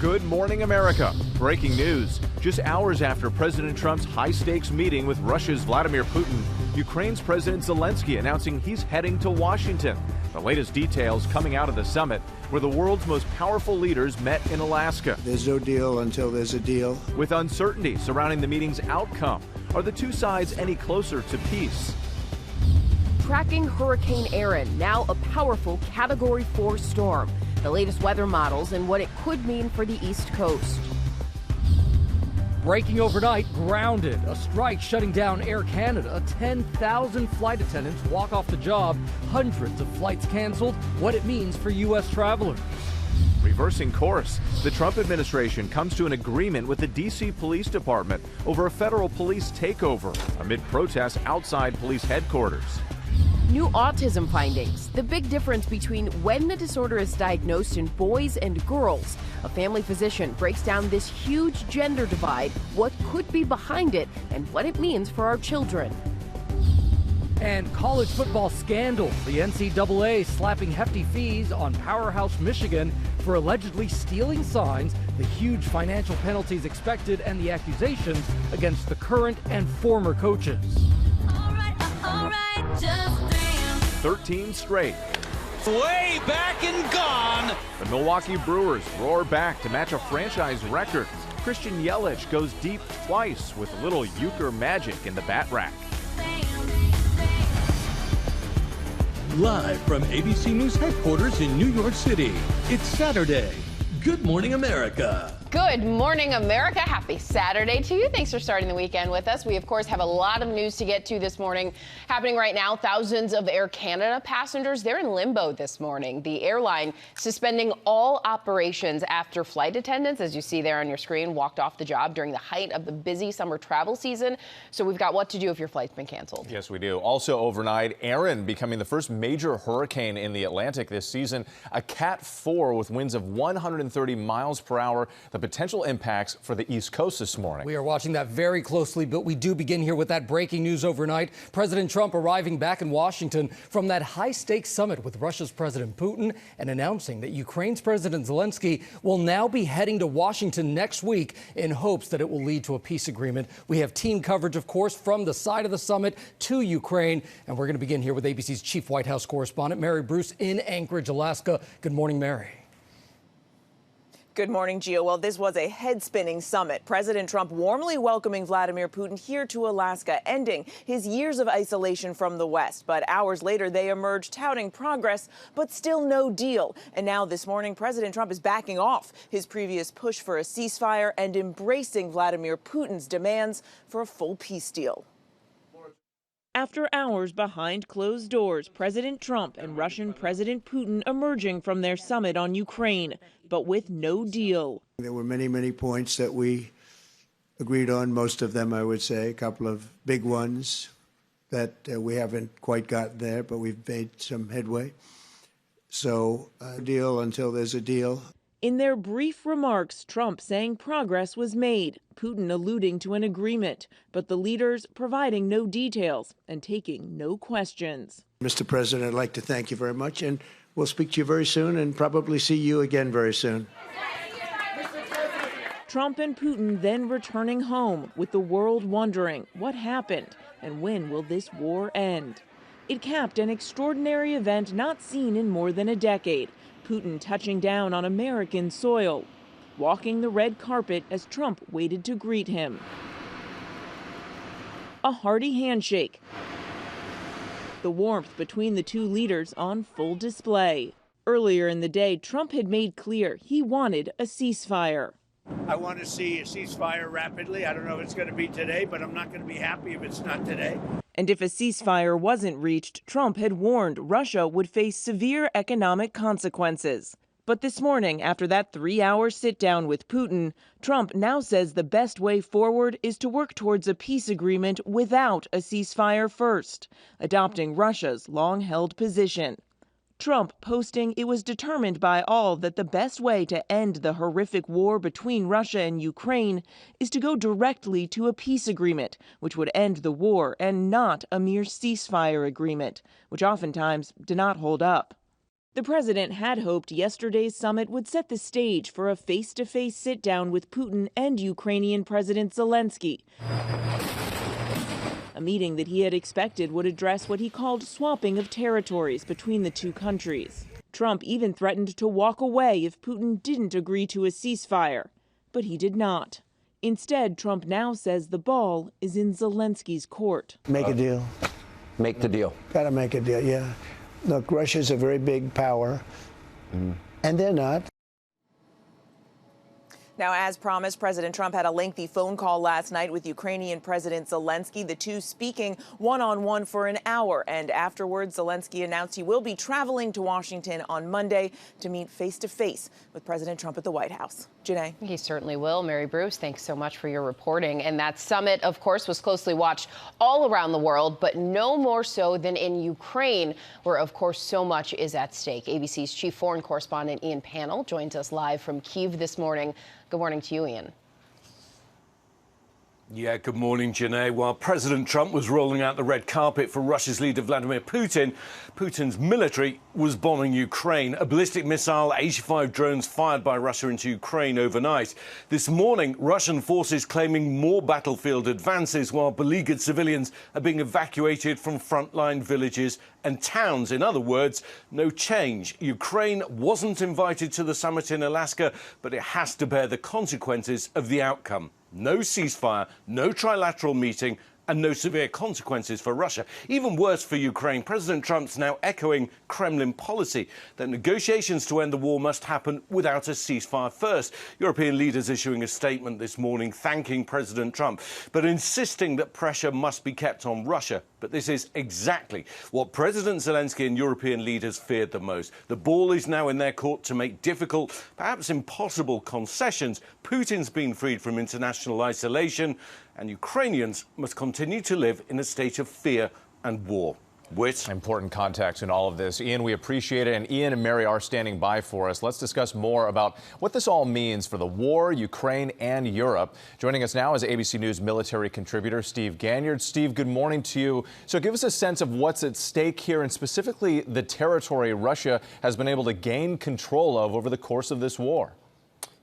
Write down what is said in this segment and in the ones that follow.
Good morning, America. Breaking news. Just hours after President Trump's high-stakes meeting with Russia's Vladimir Putin, Ukraine's President Zelensky announcing he's heading to Washington. The latest details coming out of the summit, where the world's most powerful leaders met in Alaska. There's no deal until there's a deal. With uncertainty surrounding the meeting's outcome, are the two sides any closer to peace? Tracking Hurricane Erin, now a powerful Category 4 storm. The latest weather models and what it could mean for the East Coast. Breaking overnight, grounded. A strike shutting down Air Canada. 10,000 flight attendants walk off the job. Hundreds of flights canceled. What it means for U.S. travelers. Reversing course, the Trump administration comes to an agreement with the D.C. Police Department over a federal police takeover amid protests outside police headquarters. New autism findings. The big difference between when the disorder is diagnosed in boys and girls. A family physician breaks down this huge gender divide, what could be behind it, and what it means for our children. And college football scandal. The NCAA slapping hefty fees on powerhouse Michigan for allegedly stealing signs, the huge financial penalties expected, and the accusations against the current and former coaches. All right, just 13 straight. Way back and gone. The Milwaukee Brewers roar back to match a franchise record. Christian Yelich goes deep twice with a little euchre magic in the bat rack. Live from ABC News headquarters in New York City, it's Saturday. Good morning, America. Good morning, America. Happy Saturday to you. Thanks for starting the weekend with us. We, of course, have a lot of news to get to this morning. Happening right now, thousands of Air Canada passengers, they're in limbo this morning. The airline suspending all operations after flight attendants, as you see there on your screen, walked off the job during the height of the busy summer travel season. So we've got what to do if your flight's been canceled. Yes, we do. Also overnight, Erin becoming the first major hurricane in the Atlantic this season. A Cat 4 with winds of 130 miles per hour. The potential impacts for the East Coast this morning. We are watching that very closely, but we do begin here with that breaking news overnight. President Trump arriving back in Washington from that high-stakes summit with Russia's President Putin and announcing that Ukraine's President Zelensky will now be heading to Washington next week in hopes that it will lead to a peace agreement. We have team coverage, of course, from the side of the summit to Ukraine, and we're going to begin here with ABC's chief White House correspondent, Mary Bruce, in Anchorage, Alaska. Good morning, Mary. Good morning, Gio. Well, this was a head-spinning summit. President Trump warmly welcoming Vladimir Putin here to Alaska, ending his years of isolation from the West. But hours later, they emerged touting progress, but still no deal. And now this morning, President Trump is backing off his previous push for a ceasefire and embracing Vladimir Putin's demands for a full peace deal. After hours behind closed doors, President Trump and Russian President Putin emerging from their summit on Ukraine, but with no deal. There were many, many points that we agreed on, most of them, I would say, a couple of big ones that we haven't quite gotten there, but we've made some headway. So a deal until there's a deal. In their brief remarks, Trump saying progress was made, Putin alluding to an agreement, but the leaders providing no details and taking no questions. Mr. President, I'd like to thank you very much, and we'll speak to you very soon and probably see you again very soon. Trump and Putin then returning home, with the world wondering what happened and when will this war end. It capped an extraordinary event not seen in more than a decade. Putin touching down on American soil, walking the red carpet as Trump waited to greet him. A hearty handshake. The warmth between the two leaders on full display. Earlier in the day, Trump had made clear he wanted a ceasefire. I want to see a ceasefire rapidly. I don't know if it's going to be today, but I'm not going to be happy if it's not today. And if a ceasefire wasn't reached, Trump had warned Russia would face severe economic consequences. But this morning, after that 3-hour sit-down with Putin, Trump now says the best way forward is to work towards a peace agreement without a ceasefire first, adopting Russia's long-held position. Trump posting it was determined by all that the best way to end the horrific war between Russia and Ukraine is to go directly to a peace agreement, which would end the war, and not a mere ceasefire agreement, which oftentimes did not hold up. The president had hoped yesterday's summit would set the stage for a face-to-face sit-down with Putin and Ukrainian President Zelensky. A meeting that he had expected would address what he called swapping of territories between the two countries. Trump even threatened to walk away if Putin didn't agree to a ceasefire, but he did not. Instead, Trump now says the ball is in Zelensky's court. Make a deal. Make the deal. Got to make a deal, yeah. Look, Russia's a very big power, and they're not. Now, as promised, President Trump had a lengthy phone call last night with Ukrainian President Zelensky, the two speaking one-on-one for an hour. And afterwards, Zelensky announced he will be traveling to Washington on Monday to meet face-to-face with President Trump at the White House. Janae? He certainly will. Mary Bruce, thanks so much for your reporting. And that summit, of course, was closely watched all around the world, but no more so than in Ukraine, where, of course, so much is at stake. ABC's chief foreign correspondent Ian Pannell joins us live from Kyiv this morning. Good morning to you, Ian. Yeah, good morning, Janae. While President Trump was rolling out the red carpet for Russia's leader Vladimir Putin, Putin's military was bombing Ukraine. A ballistic missile, 85 drones fired by Russia into Ukraine overnight. This morning, Russian forces claiming more battlefield advances, while beleaguered civilians are being evacuated from frontline villages and towns. In other words, no change. Ukraine wasn't invited to the summit in Alaska, but it has to bear the consequences of the outcome. No ceasefire, no trilateral meeting, and no severe consequences for Russia. Even worse for Ukraine, President Trump's now echoing Kremlin policy that negotiations to end the war must happen without a ceasefire first. European leaders issuing a statement this morning thanking President Trump, but insisting that pressure must be kept on Russia. But this is exactly what President Zelensky and European leaders feared the most. The ball is now in their court to make difficult, perhaps impossible concessions. Putin's been freed from international isolation, and Ukrainians must continue to live in a state of fear and war. Whit. Important context in all of this. Ian, we appreciate it. And Ian and Mary are standing by for us. Let's discuss more about what this all means for the war, Ukraine, and Europe. Joining us now is ABC News military contributor Steve Ganyard. Steve, good morning to you. So give us a sense of what's at stake here, and specifically the territory Russia has been able to gain control of over the course of this war.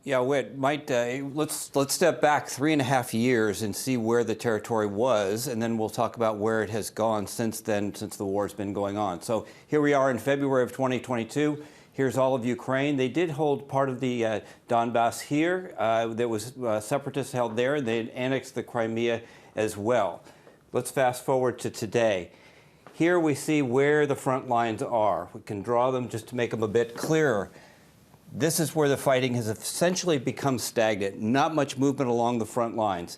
Yeah, Whit, let's step back 3.5 years and see where the territory was, and then we'll talk about where it has gone since then, since the war's been going on. So here we are in February of 2022. Here's all of Ukraine. They did hold part of the Donbass here. There was separatists held there. They annexed the Crimea as well. Let's fast forward to today. Here we see where the front lines are. We can draw them just to make them a bit clearer. This is where the fighting has essentially become stagnant, not much movement along the front lines.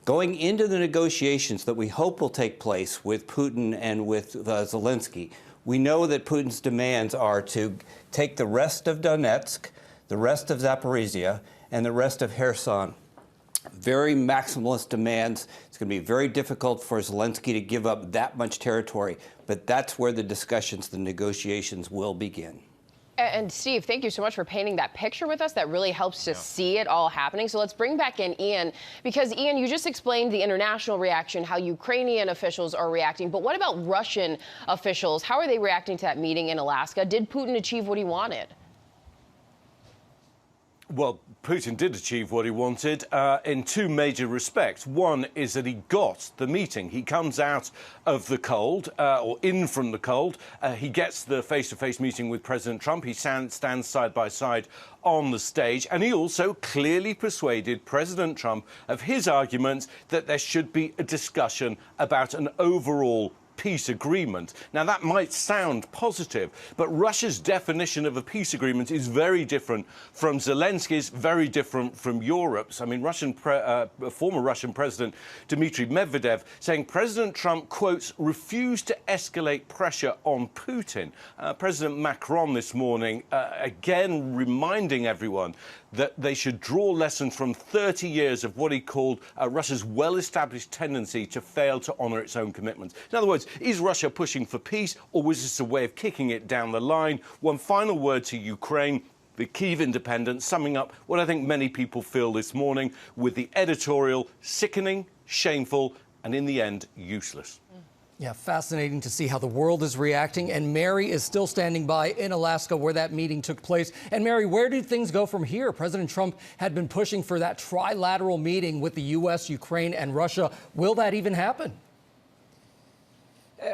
Going into the negotiations that we hope will take place with Putin and with Zelensky, we know that Putin's demands are to take the rest of Donetsk, the rest of Zaporizhia, and the rest of Kherson. Very maximalist demands. It's going to be very difficult for Zelensky to give up that much territory, but that's where the discussions, the negotiations will begin. And Steve, thank you so much for painting that picture with us. That really helps to see it all happening. So let's bring back in Ian, because Ian, you just explained the international reaction, how Ukrainian officials are reacting. But what about Russian officials? How are they reacting to that meeting in Alaska? Did Putin achieve what he wanted? Well, Putin did achieve what he wanted in two major respects. One is that he got the meeting. He comes out of the cold, or in from the cold. He gets the face-to-face meeting with President Trump. He stands side by side on the stage. And he also clearly persuaded President Trump of his arguments that there should be a discussion about an overall peace agreement. Now, that might sound positive, but Russia's definition of a peace agreement is very different from Zelensky's, very different from Europe's. I mean, former Russian President Dmitry Medvedev saying President Trump, quotes, refused to escalate pressure on Putin. President Macron this morning, again, reminding everyone that they should draw lessons from 30 years of what he called Russia's well-established tendency to fail to honour its own commitments. In other words, is Russia pushing for peace, or was this a way of kicking it down the line? One final word to Ukraine. The Kyiv Independent, summing up what I think many people feel this morning with the editorial sickening, shameful, and in the end, useless. Yeah, fascinating to see how the world is reacting. And Mary is still standing by in Alaska where that meeting took place. And Mary, where do things go from here? President Trump had been pushing for that trilateral meeting with the U.S., Ukraine, and Russia. Will that even happen?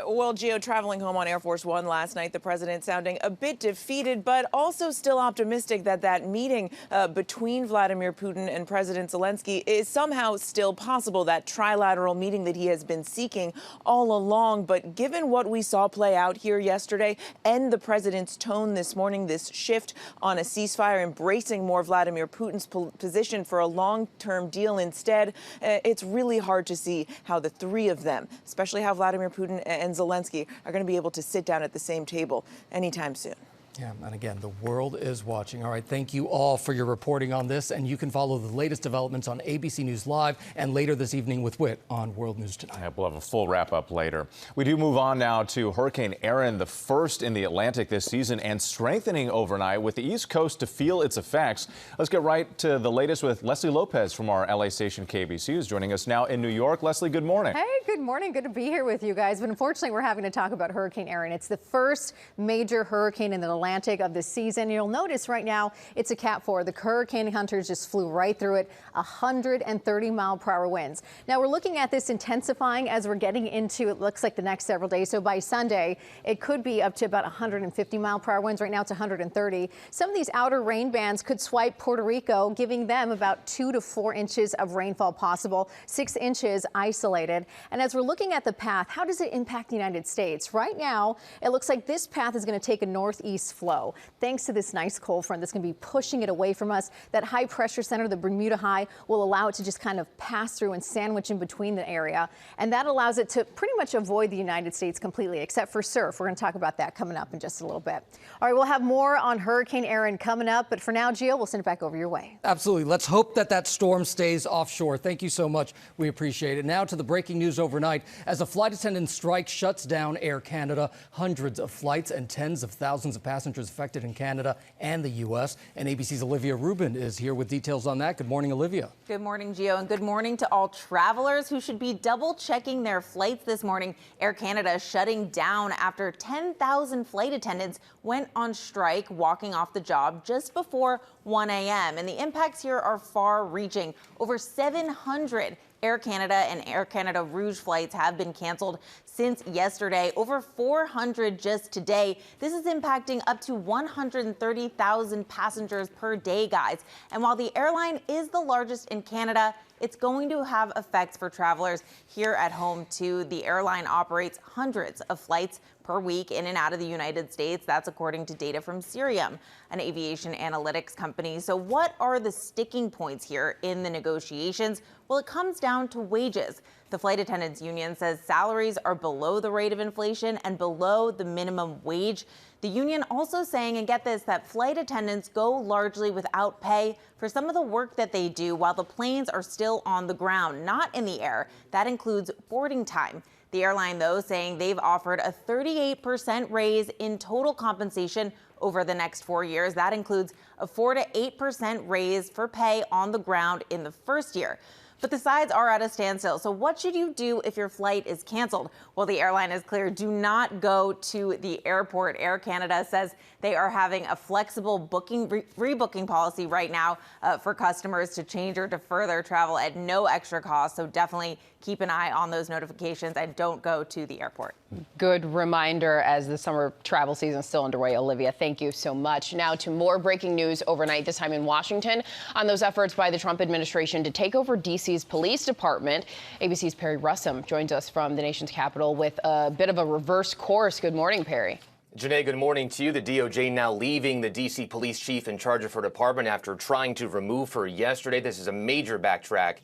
Well, Gio, traveling home on Air Force One last night, the president sounding a bit defeated, but also still optimistic that that meeting between Vladimir Putin and President Zelensky is somehow still possible, that trilateral meeting that he has been seeking all along. But given what we saw play out here yesterday and the president's tone this morning, this shift on a ceasefire, embracing more Vladimir Putin's position for a long-term deal instead, it's really hard to see how the three of them, especially how Vladimir Putin and Zelensky, are going to be able to sit down at the same table anytime soon. Yeah, and again, the world is watching. All right, thank you all for your reporting on this, and you can follow the latest developments on ABC News Live and later this evening with Whit on World News Tonight. Yeah, we'll have a full wrap-up later. We do move on now to Hurricane Erin, the first in the Atlantic this season and strengthening overnight with the East Coast to feel its effects. Let's get right to the latest with Leslie Lopez from our LA station KBC, who's joining us now in New York. Leslie, good morning. Hey, good morning. Good to be here with you guys. But unfortunately, we're having to talk about Hurricane Erin. It's the first major hurricane in the Atlantic of the season. You'll notice right now it's a Cat 4. The hurricane hunters just flew right through it, 130-mile-per-hour winds. Now we're looking at this intensifying as we're getting into, it looks like, the next several days. So by Sunday, it could be up to about 150-mile-per-hour winds. Right now it's 130. Some of these outer rain bands could swipe Puerto Rico, giving them about 2 to 4 inches of rainfall possible, 6 inches isolated. And as we're looking at the path, how does it impact the United States? Right now, it looks like this path is going to take a northeast flow. Thanks to this nice cold front that's going to be pushing it away from us. That high pressure center, the Bermuda High, will allow it to just kind of pass through and sandwich in between the area. And that allows it to pretty much avoid the United States completely, except for surf. We're going to talk about that coming up in just a little bit. All right, we'll have more on Hurricane Erin coming up. But for now, Gio, we'll send it back over your way. Absolutely. Let's hope that that storm stays offshore. Thank you so much. We appreciate it. Now to the breaking news overnight. As a flight attendant strike shuts down Air Canada, hundreds of flights and tens of thousands of passengers affected in Canada and the U.S. And ABC's Olivia Rubin is here with details on that. Good morning, Olivia. Good morning, Gio, and good morning to all travelers who should be double checking their flights this morning. Air Canada is shutting down after 10,000 flight attendants went on strike, walking off the job just before 1 a.m. And the impacts here are far-reaching. Over 700 Air Canada and Air Canada Rouge flights have been canceled since yesterday, over 400 just today. This is impacting up to 130,000 passengers per day, guys. And while the airline is the largest in Canada, it's going to have effects for travelers here at home, too. The airline operates hundreds of flights per week in and out of the United States. That's according to data from Cirium, an aviation analytics company. So what are the sticking points here in the negotiations? Well, it comes down to wages. The flight attendants union says salaries are below the rate of inflation and below the minimum wage. The union also saying, and get this, that flight attendants go largely without pay for some of the work that they do while the planes are still on the ground, not in the air. That includes boarding time. The airline, though, saying they've offered a 38% raise in total compensation over the next 4 years. That includes a 4 to 8% raise for pay on the ground in the first year. But the sides are at a standstill. So what should you do if your flight is canceled? Well, the airline is clear. Do not go to the airport. Air Canada says they are having a flexible rebooking policy right now for customers to change or defer their travel at no extra cost. So definitely keep an eye on those notifications and don't go to the airport. Good reminder as the summer travel season is still underway. Olivia, thank you so much. Now to more breaking news overnight, this time in Washington, on those efforts by the Trump administration to take over D.C.'s police department. ABC's Perry Russum joins us from the nation's capital with a bit of a reverse course. Good morning, Perry. Janae, good morning to you. The DOJ now leaving the D.C. police chief in charge of her department after trying to remove her yesterday. This is a major backtrack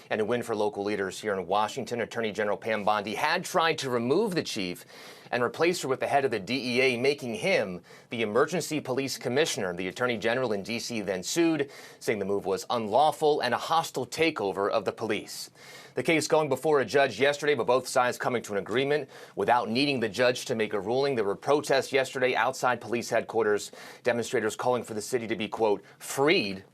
and a win for local leaders here in Washington. Attorney General Pam Bondi had tried to remove the chief and replace her with the head of the DEA, making him the emergency police commissioner. The attorney general in D.C. then sued, saying the move was unlawful and a hostile takeover of the police. The case going before a judge yesterday, but both sides coming to an agreement without needing the judge to make a ruling. There were protests yesterday outside police headquarters, demonstrators calling for the city to be, quote, freed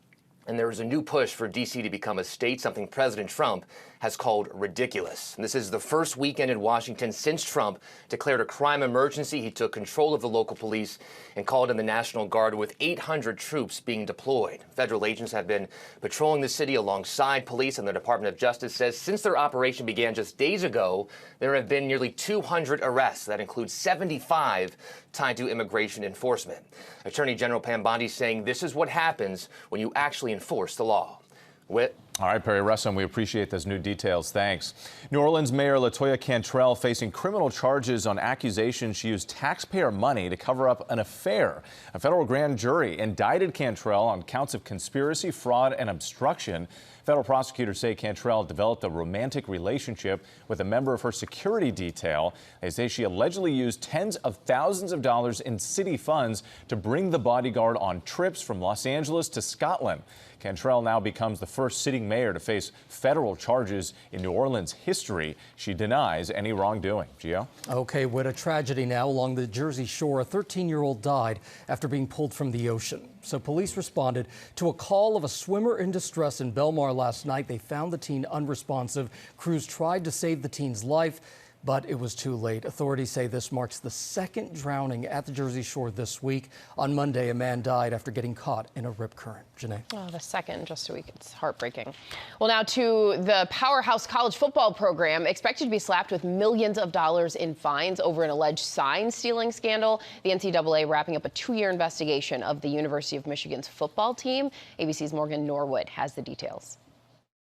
And there is a new push for D.C. to become a state, something President Trump has called ridiculous. And this is the first weekend in Washington since Trump declared a crime emergency. He took control of the local police and called in the National Guard with 800 troops being deployed. Federal agents have been patrolling the city alongside police, and the Department of Justice says since their operation began just days ago, there have been nearly 200 arrests. That includes 75 tied to immigration enforcement. Attorney General Pam Bondi saying this is what happens when you actually enforce the law. Whit. All right, Perry Russom, we appreciate those new details. Thanks. New Orleans Mayor LaToya Cantrell facing criminal charges on accusations she used taxpayer money to cover up an affair. A federal grand jury indicted Cantrell on counts of conspiracy, fraud, and obstruction. Federal prosecutors say Cantrell developed a romantic relationship with a member of her security detail. They say she allegedly used tens of thousands of dollars in city funds to bring the bodyguard on trips from Los Angeles to Scotland. Cantrell now becomes the first sitting mayor to face federal charges in New Orleans history. She denies any wrongdoing. Gio? Okay, what a tragedy now along the Jersey Shore. A 13-year-old died after being pulled from the ocean. So police responded to a call of a swimmer in distress in Belmar last night. They found the teen unresponsive. Crews tried to save the teen's life, but it was too late. Authorities say this marks the second drowning at the Jersey Shore this week. On Monday, a man died after getting caught in a rip current. Janae. Oh, the second just a week. It's heartbreaking. Well, now to the powerhouse college football program, expected to be slapped with millions of dollars in fines over an alleged sign stealing scandal. The NCAA wrapping up a 2-year investigation of the University of Michigan's football team. ABC's Morgan Norwood has the details.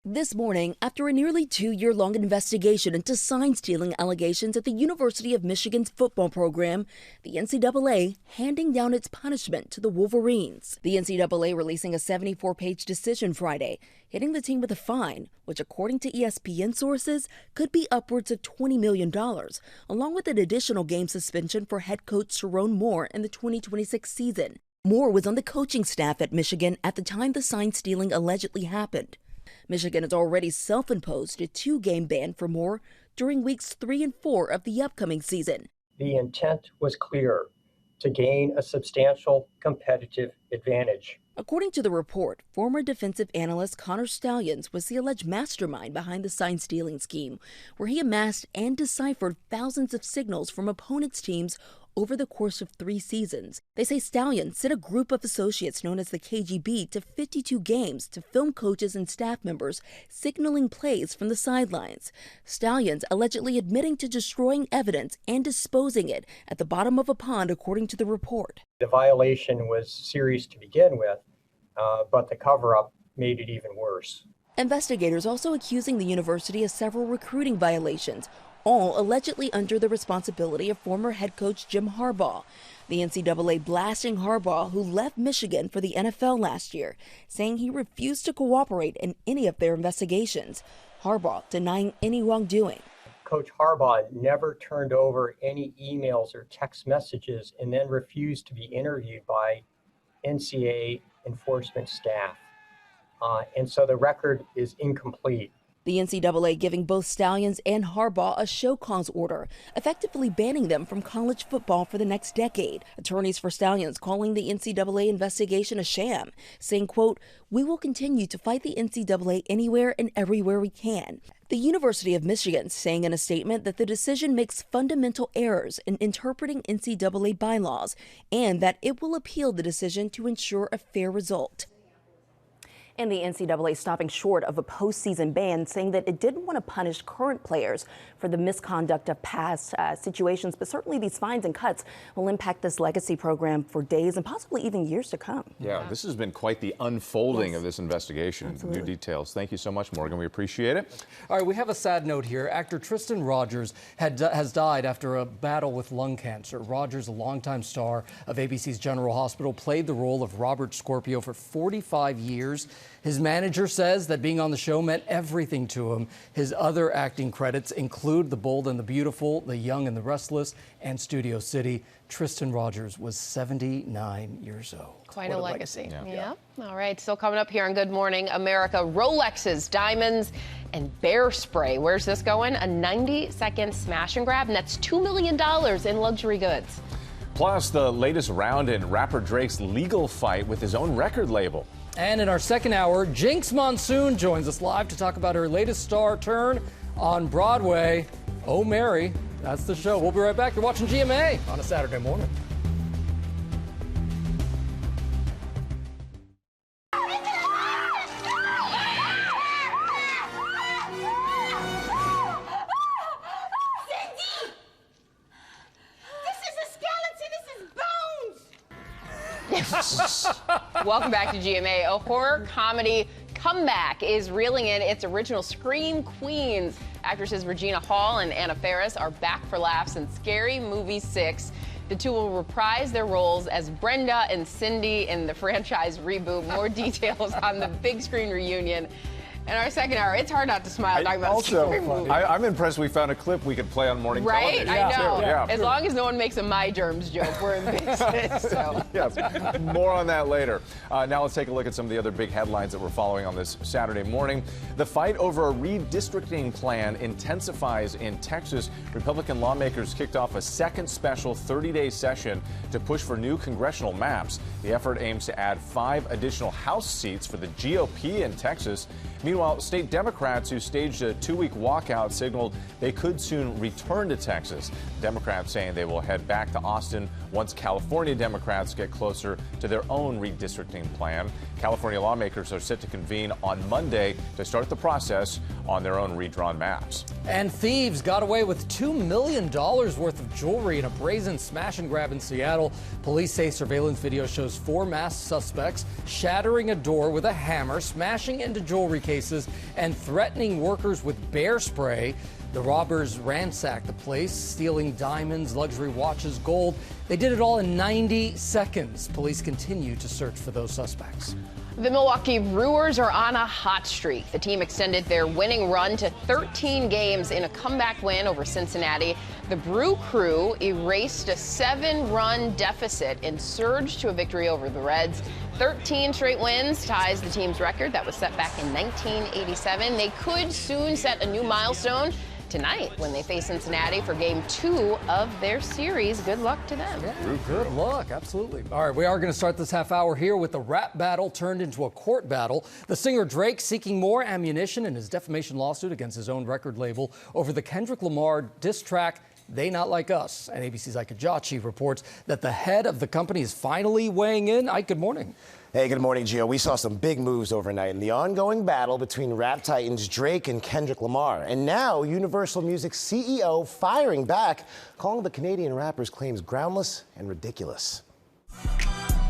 This morning, after a nearly 2-year-long investigation into sign-stealing allegations at the University of Michigan's football program, the NCAA handing down its punishment to the Wolverines. The NCAA releasing a 74-page decision Friday, hitting the team with a fine, which according to ESPN sources, could be upwards of $20 million, along with an additional game suspension for head coach Sharon Moore in the 2026 season. Moore was on the coaching staff at Michigan at the time the sign-stealing allegedly happened. Michigan has already self-imposed a 2-game ban for Moore during weeks 3 and 4 of the upcoming season. The intent was clear: to gain a substantial competitive advantage. According to the report, former defensive analyst Connor Stalions was the alleged mastermind behind the sign-stealing scheme, where he amassed and deciphered thousands of signals from opponents' teams over the course of 3 seasons. They say Stalions sent a group of associates known as the KGB to 52 games to film coaches and staff members signaling plays from the sidelines. Stalions allegedly admitting to destroying evidence and disposing it at the bottom of a pond, according to the report. The violation was serious to begin with, but the cover-up made it even worse. Investigators also accusing the university of several recruiting violations, all allegedly under the responsibility of former head coach Jim Harbaugh. The NCAA blasting Harbaugh, who left Michigan for the NFL last year, saying he refused to cooperate in any of their investigations. Harbaugh denying any wrongdoing. Coach Harbaugh never turned over any emails or text messages and then refused to be interviewed by NCAA enforcement staff. And so the record is incomplete. The NCAA giving both Stalions and Harbaugh a show cause order, effectively banning them from college football for the next decade. Attorneys for Stalions calling the NCAA investigation a sham, saying, quote, "We will continue to fight the NCAA anywhere and everywhere we can." The University of Michigan saying in a statement that the decision makes fundamental errors in interpreting NCAA bylaws and that it will appeal the decision to ensure a fair result. And the NCAA stopping short of a postseason ban, saying that it didn't want to punish current players for the misconduct of past situations. But certainly these fines and cuts will impact this legacy program for days and possibly even years to come. Yeah, this has been quite the unfolding of this investigation. Absolutely. New details. Thank you so much, Morgan. We appreciate it. All right, we have a sad note here. Actor Tristan Rogers has died after a battle with lung cancer. Rogers, a longtime star of ABC's General Hospital, played the role of Robert Scorpio for 45 years. His manager says that being on the show meant everything to him. His other acting credits include The Bold and the Beautiful, The Young and the Restless, and Studio City. Tristan Rogers was 79 years old. Quite a legacy. Yeah. All right. Still coming up here on Good Morning America. Rolexes, diamonds, and bear spray. Where's this going? A 90-second smash and grab, and that's $2 million in luxury goods. Plus, the latest round in rapper Drake's legal fight with his own record label. And in our second hour, Jinx Monsoon joins us live to talk about her latest star turn on Broadway. Oh, Mary. That's the show. We'll be right back. You're watching GMA on a Saturday morning. Welcome back to GMA. A horror comedy comeback is reeling in its original Scream Queens. Actresses Regina Hall and Anna Faris are back for laughs in Scary Movie 6. The two will reprise their roles as Brenda and Cindy in the franchise reboot. More details on the big screen reunion. In our second hour, it's hard not to smile talking about Scary Movie. I'm impressed we found a clip we could play on morning television. Right? I know. Yeah. As long as no one makes a My Germs joke, we're in business. So. Yes, more on that later. Now let's take a look at some of the other big headlines that we're following on this Saturday morning. The fight over a redistricting plan intensifies in Texas. Republican lawmakers kicked off a second special 30-day session to push for new congressional maps. The effort aims to add 5 additional House seats for the GOP in Texas. Meanwhile, state Democrats who staged a 2-week walkout signaled they could soon return to Texas. Democrats saying they will head back to Austin once California Democrats get closer to their own redistricting plan. California lawmakers are set to convene on Monday to start the process on their own redrawn maps. And thieves got away with $2 million worth of jewelry in a brazen smash and grab in Seattle. Police say surveillance video shows 4 masked suspects shattering a door with a hammer, smashing into jewelry cases, and threatening workers with bear spray. The robbers ransacked the place, stealing diamonds, luxury watches, gold. They did it all in 90 seconds. Police continue to search for those suspects. The Milwaukee Brewers are on a hot streak. The team extended their winning run to 13 games in a comeback win over Cincinnati. The Brew Crew erased a 7-run deficit and surged to a victory over the Reds. 13 straight wins ties the team's record that was set back in 1987. They could soon set a new milestone tonight when they face Cincinnati for Game 2 of their series. Good luck to them. Yeah, good luck, absolutely. All right, we are going to start this half hour here with the rap battle turned into a court battle. The singer Drake seeking more ammunition in his defamation lawsuit against his own record label over the Kendrick Lamar diss track, They Not Like Us. And ABC's Ike Ajachi reports that the head of the company is finally weighing in. Ike, good morning. Hey, good morning, Gio. We saw some big moves overnight in the ongoing battle between rap titans Drake and Kendrick Lamar. And now Universal Music's CEO firing back, calling the Canadian rapper's claims groundless and ridiculous.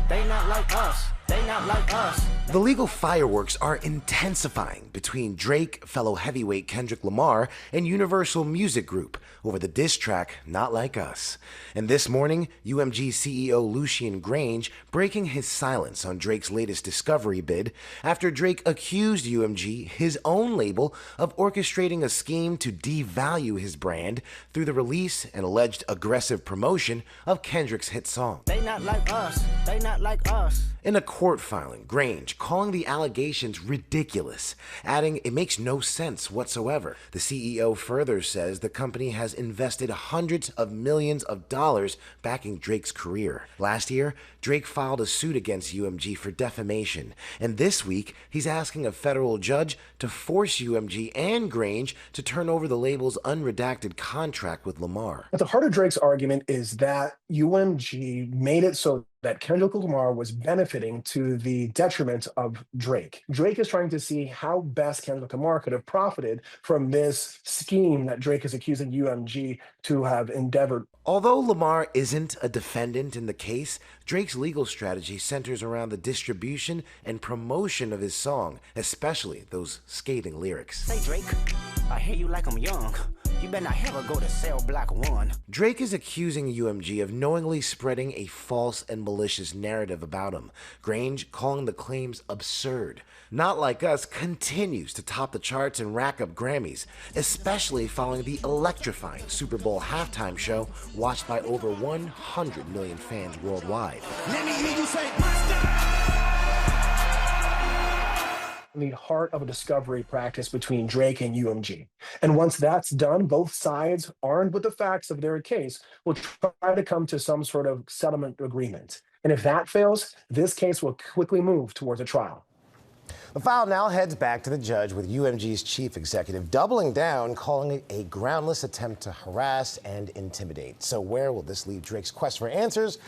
They not like us. They not like us. The legal fireworks are intensifying between Drake, fellow heavyweight Kendrick Lamar, and Universal Music Group over the diss track Not Like Us. And this morning, UMG CEO Lucian Grange breaking his silence on Drake's latest discovery bid after Drake accused UMG, his own label, of orchestrating a scheme to devalue his brand through the release and alleged aggressive promotion of Kendrick's hit song. They not like us. They not like us. In a court filing, Grange calling the allegations ridiculous, adding it makes no sense whatsoever. The CEO further says the company has invested hundreds of millions of dollars backing Drake's career. Last year, Drake filed a suit against UMG for defamation, and this week he's asking a federal judge to force UMG and Grange to turn over the label's unredacted contract with Lamar. At the heart of Drake's argument is that UMG made it so that Kendrick Lamar was benefiting to the detriment of Drake. Drake is trying to see how best Kendrick Lamar could have profited from this scheme that Drake is accusing UMG to have endeavored. Although Lamar isn't a defendant in the case, Drake's legal strategy centers around the distribution and promotion of his song, especially those scathing lyrics. Say, Drake, I hear you like I'm young. You better not ever go to Cell Block 1. Drake is accusing UMG of knowingly spreading a false and malicious narrative about him, Grange calling the claims absurd. Not Like Us continues to top the charts and rack up Grammys, especially following the electrifying Super Bowl halftime show watched by over 100 million fans worldwide. Let me hear you say, the heart of a discovery practice between Drake and UMG. And once that's done, both sides, armed with the facts of their case, will try to come to some sort of settlement agreement. And if that fails, this case will quickly move towards a trial. The file now heads back to the judge with UMG's chief executive doubling down, calling it a groundless attempt to harass and intimidate. So where will this leave Drake's quest for answers?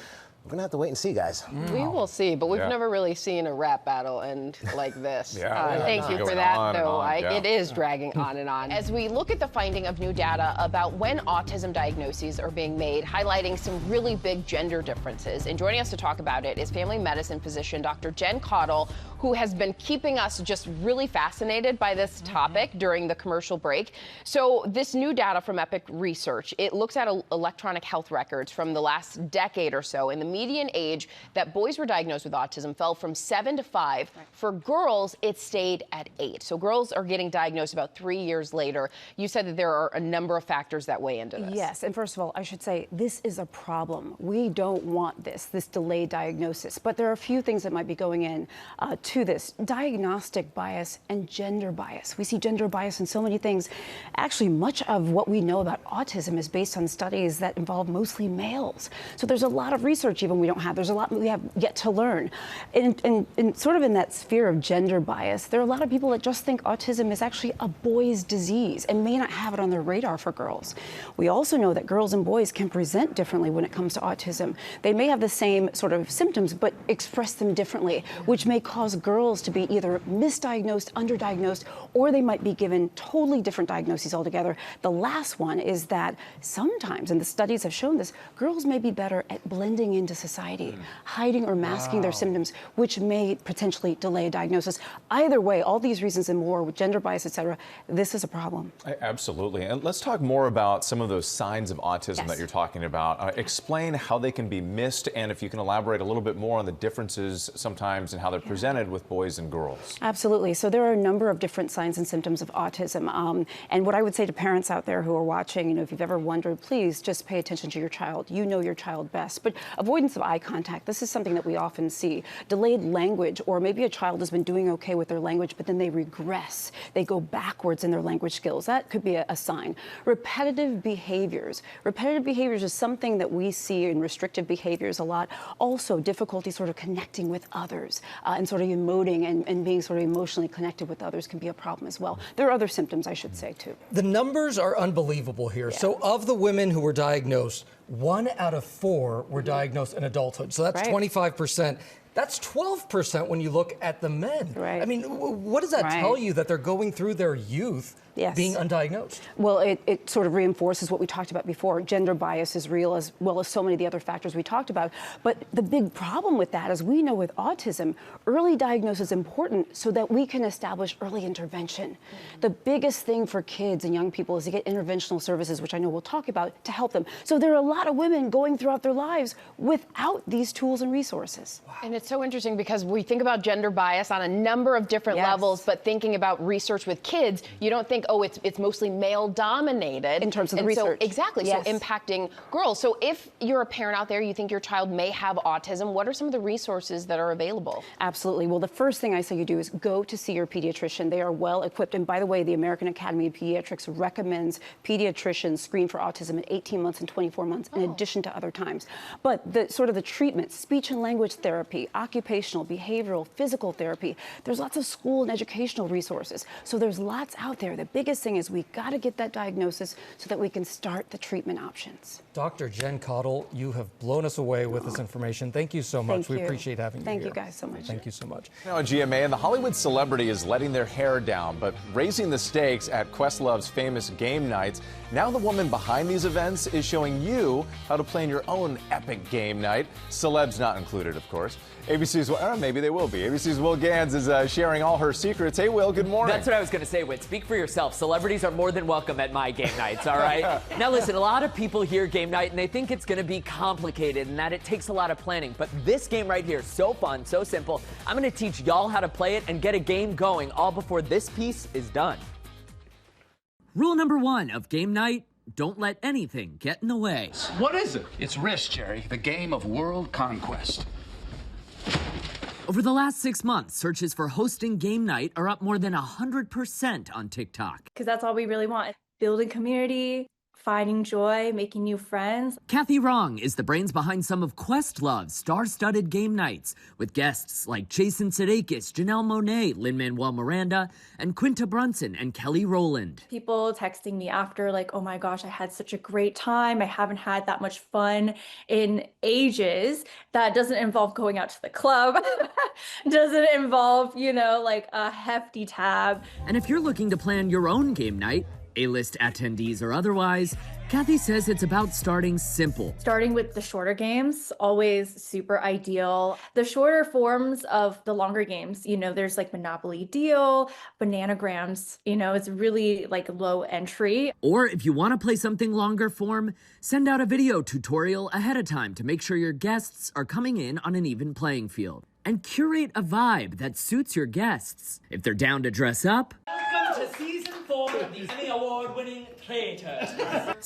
We're going to have to wait and see, guys. We will see, but we've never really seen a rap battle end like this. Thank you for Going that, on and though. on, It is dragging on and on. As we look at the finding of new data about when autism diagnoses are being made, highlighting some really big gender differences. And joining us to talk about it is family medicine physician Dr. Jen Caudle, who has been keeping us just really fascinated by this topic during the commercial break. So this new data from Epic Research, it looks at electronic health records from the last decade or so, and the median age that boys were diagnosed with autism fell from 7 to 5. For girls, it stayed at 8. So girls are getting diagnosed about 3 years later. You said that there are a number of factors that weigh into this. Yes, and first of all, I should say this is a problem. We don't want this delayed diagnosis, but there are a few things that might be going in to this. Diagnostic bias and gender bias. We see gender bias in so many things. Actually, much of what we know about autism is based on studies that involve mostly males. So there's a lot of research even we don't have. There's a lot we have yet to learn. And sort of in that sphere of gender bias, there are a lot of people that just think autism is actually a boy's disease and may not have it on their radar for girls. We also know that girls and boys can present differently when it comes to autism. They may have the same sort of symptoms, but express them differently, which may cause girls to be either misdiagnosed, underdiagnosed, or they might be given totally different diagnoses altogether. The last one is that sometimes, and the studies have shown this, girls may be better at blending into society, hiding or masking their symptoms, which may potentially delay a diagnosis. Either way, all these reasons and more, with gender bias, et cetera, this is a problem. Absolutely. And let's talk more about some of those signs of autism that you're talking about. Explain how they can be missed, and if you can elaborate a little bit more on the differences sometimes in how they're presented with boys and girls. Absolutely. So there are a number of different signs and symptoms of autism. And what I would say to parents out there who are watching, if you've ever wondered, please just pay attention to your child. You know your child best. But avoidance of eye contact, this is something that we often see. Delayed language, or maybe a child has been doing okay with their language, but then they regress. They go backwards in their language skills. That could be a sign. Repetitive behaviors. Repetitive behaviors is something that we see in restrictive behaviors a lot. Also, difficulty sort of connecting with others and sort of emoting and being sort of emotionally connected with others can be a problem as well. There are other symptoms, I should say, too. The numbers are unbelievable here. Yeah. So of the women who were diagnosed, 1 out of 4 were diagnosed in adulthood. So that's 25%. That's 12% when you look at the men. Right. I mean, what does that tell you, that they're going through their youth being undiagnosed? Well, it sort of reinforces what we talked about before. Gender bias is real, as well as so many of the other factors we talked about. But the big problem with that, as we know with autism, early diagnosis is important so that we can establish early intervention. The biggest thing for kids and young people is to get interventional services, which I know we'll talk about, to help them. So there are a lot of women going throughout their lives without these tools and resources. Wow. And it's so interesting because we think about gender bias on a number of different levels, but thinking about research with kids, you don't think, oh, it's mostly male dominated. In terms of the research. So, exactly. Yes. So impacting girls. So if you're a parent out there, you think your child may have autism, what are some of the resources that are available? Absolutely. Well, the first thing I say you do is go to see your pediatrician. They are well equipped. And by the way, the American Academy of Pediatrics recommends pediatricians screen for autism at 18 months and 24 months, in addition to other times. But the sort of the treatment, speech and language therapy, occupational, behavioral, physical therapy, there's lots of school and educational resources. So there's lots out there. The biggest thing is we got to get that diagnosis so that we can start the treatment options. Dr. Jen Caudle, you have blown us away with this information. Thank you so much. We appreciate having you here. Thank you guys so much. Thank you so much. Now, GMA, and the Hollywood celebrity is letting their hair down, but raising the stakes at Questlove's famous game nights. Now the woman behind these events is showing you how to plan your own epic game night. Celebs not included, of course. ABC's, maybe they will be. ABC's Will Gans is sharing all her secrets. Hey, Will, good morning. That's what I was going to say, Whit. Speak for yourself. Celebrities are more than welcome at my game nights, all right? Now, listen, a lot of people hear game night and they think it's going to be complicated and that it takes a lot of planning. But this game right here is so fun, so simple. I'm going to teach y'all how to play it and get a game going all before this piece is done. Rule number 1 of game night: don't let anything get in the way. What is it? It's Risk, Jerry, the game of world conquest. Over the last 6 months, searches for hosting game night are up more than 100% on TikTok. Because that's all we really want. Building community, finding joy, making new friends. Kathy Wrong is the brains behind some of Questlove's star-studded game nights, with guests like Jason Sudeikis, Janelle Monáe, Lin-Manuel Miranda, and Quinta Brunson and Kelly Rowland. People texting me after like, oh my gosh, I had such a great time. I haven't had that much fun in ages. That doesn't involve going out to the club. Doesn't involve, like a hefty tab. And if you're looking to plan your own game night, A-list attendees or otherwise, Kathy says it's about starting simple. Starting with the shorter games, always super ideal. The shorter forms of the longer games, there's like Monopoly Deal, Bananagrams, it's really like low entry. Or if you want to play something longer form, send out a video tutorial ahead of time to make sure your guests are coming in on an even playing field. And curate a vibe that suits your guests. If they're down to dress up, welcome to season 4 of the Emmy Award-winning Traitors.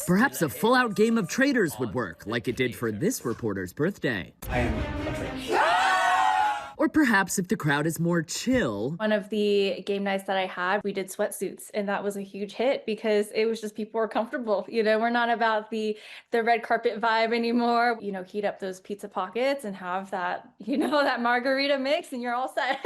Perhaps a full-out game of Traitors would work, like it did for this reporter's birthday. I am a traitor. Or perhaps if the crowd is more chill. One of the game nights that I had, we did sweatsuits, and that was a huge hit because it was just people were comfortable. We're not about the red carpet vibe anymore. Heat up those pizza pockets and have that, that margarita mix, and you're all set.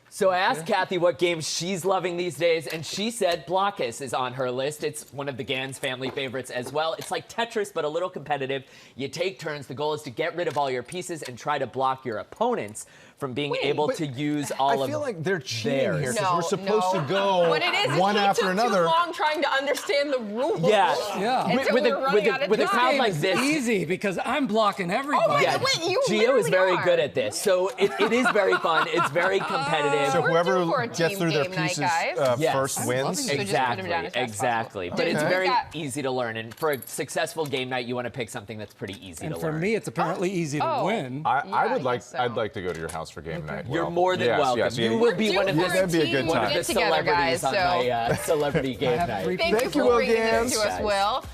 So I asked Kathy what games she's loving these days, and she said Blokus is on her list. It's one of the Gans family favorites as well. It's like Tetris, but a little competitive. You take turns. The goal is to get rid of all your pieces and try to block your opponents from being able to use all of theirs. I feel like they're cheating here because No, we're supposed to go What it is one he after took another. too long trying to understand the rules. Yeah. Until we were running out of with a time. crowd like this, easy because I'm blocking everybody. Oh my God, wait, you Gio really is very are. good at this, so it is very fun. It's very competitive. So whoever due for a gets team through their game night, pieces guys. first wins. So just put him down as fast as Exactly. possible. But it's Okay. very Got- easy to learn, and for a successful game night, you want to pick something that's pretty easy And to for learn. me, it's apparently easy to win. I'd like to go to your house for game night. You're Well, more than yes, welcome. yes, You will be one of the that'd be a good time. celebrities on my celebrity game night. Thank you for bringing this to us, Will.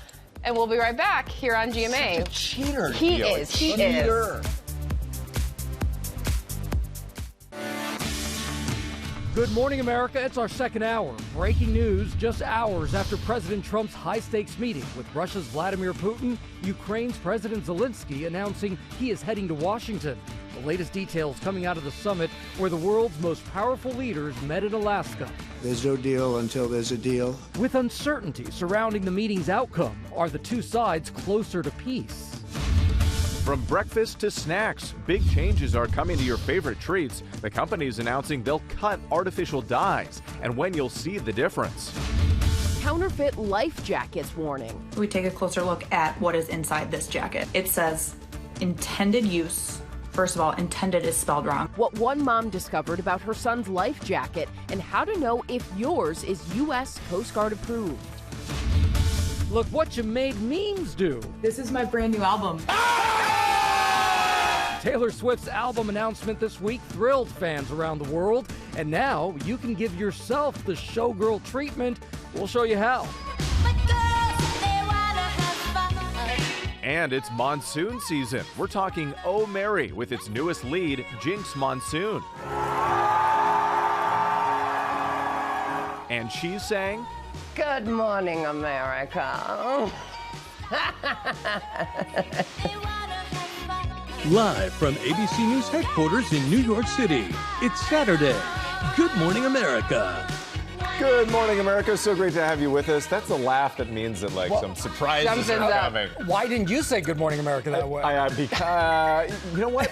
And we'll be right back here on GMA. Such a cheater. He Gio. is. He Cheater. is. Good morning, America. It's our second hour. Breaking news just hours after President Trump's high-stakes meeting with Russia's Vladimir Putin, Ukraine's President Zelensky announcing he is heading to Washington. The latest details coming out of the summit where the world's most powerful leaders met in Alaska. There's no deal until there's a deal. With uncertainty surrounding the meeting's outcome, are the two sides closer to peace? From breakfast to snacks, big changes are coming to your favorite treats. The company is announcing they'll cut artificial dyes and when you'll see the difference. Counterfeit life jackets warning. We take a closer look at what is inside this jacket. It says intended use. First of all, intended is spelled wrong. What one mom discovered about her son's life jacket and how to know if yours is U.S. Coast Guard approved. Look what you made memes do. This is my brand new album. Taylor Swift's album announcement this week thrilled fans around the world, and now you can give yourself the showgirl treatment. We'll show you how. And it's monsoon season. We're talking Oh Mary with its newest lead, Jinx Monsoon. And she sang, Good morning, America. Live from ABC News headquarters in New York City, it's Saturday. Good morning, America. Good morning, America. So great to have you with us. That's a laugh that means that some surprises are coming. Why didn't you say Good Morning America that way? Because you know what?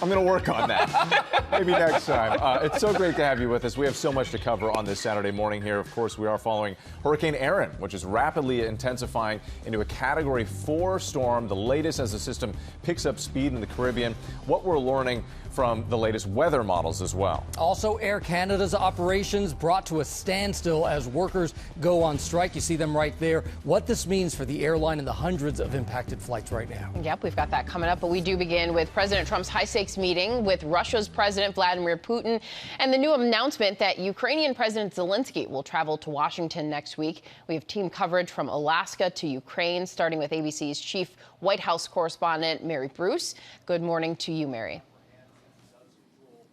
I'm going to work on that. Maybe next time. It's so great to have you with us. We have so much to cover on this Saturday morning here. Of course, we are following Hurricane Erin, which is rapidly intensifying into a Category 4 storm, the latest as the system picks up speed in the Caribbean. What we're learning from the latest weather models as well. Also, Air Canada's operations brought to a standstill as workers go on strike. You see them right there. What this means for the airline and the hundreds of impacted flights right now. Yep, we've got that coming up, but we do begin with President Trump's high-stakes meeting with Russia's President Vladimir Putin and the new announcement that Ukrainian President Zelensky will travel to Washington next week. We have team coverage from Alaska to Ukraine, starting with ABC's chief White House correspondent, Mary Bruce. Good morning to you, Mary.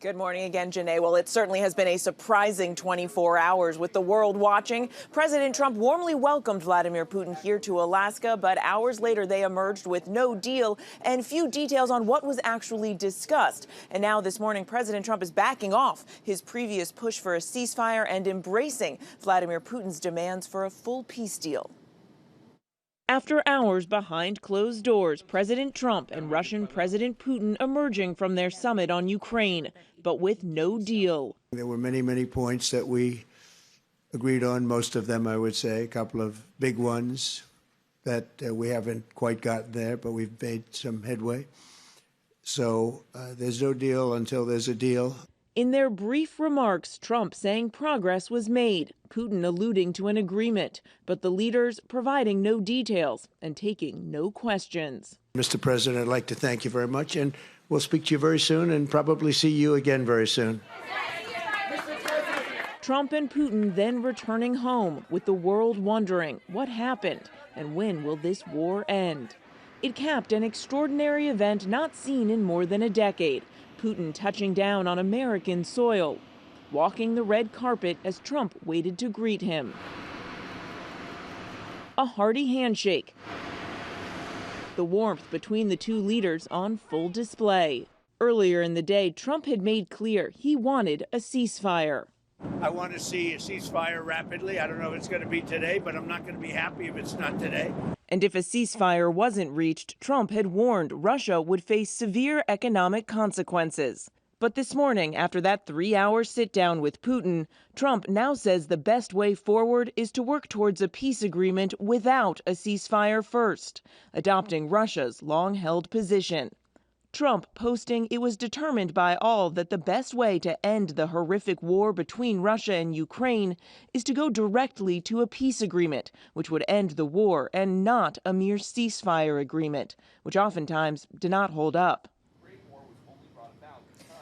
Good morning again, Janae. Well, it certainly has been a surprising 24 hours. With the world watching, President Trump warmly welcomed Vladimir Putin here to Alaska, but hours later they emerged with no deal and few details on what was actually discussed. And now this morning, President Trump is backing off his previous push for a ceasefire and embracing Vladimir Putin's demands for a full peace deal. After hours behind closed doors, President Trump and Russian President Putin emerging from their summit on Ukraine, but with no deal. There were many, many points that we agreed on, most of them, I would say, a couple of big ones that we haven't quite gotten there, but we've made some headway. So there's no deal until there's a deal. In their brief remarks, Trump saying progress was made, Putin alluding to an agreement, but the leaders providing no details and taking no questions. Mr. President, I'd like to thank you very much, and we'll speak to you very soon and probably see you again very soon. Trump and Putin then returning home, with the world wondering what happened and when will this war end. It capped an extraordinary event not seen in more than a decade. Putin touching down on American soil, walking the red carpet as Trump waited to greet him. A hearty handshake. The warmth between the two leaders on full display. Earlier in the day, Trump had made clear he wanted a ceasefire. I want to see a ceasefire rapidly. I don't know if it's going to be today, but I'm not going to be happy if it's not today. And if a ceasefire wasn't reached, Trump had warned Russia would face severe economic consequences. But this morning, after that 3-hour sit-down with Putin, Trump now says the best way forward is to work towards a peace agreement without a ceasefire first, adopting Russia's long-held position. Trump posting it was determined by all that the best way to end the horrific war between Russia and Ukraine is to go directly to a peace agreement, which would end the war, and not a mere ceasefire agreement, which oftentimes did not hold up.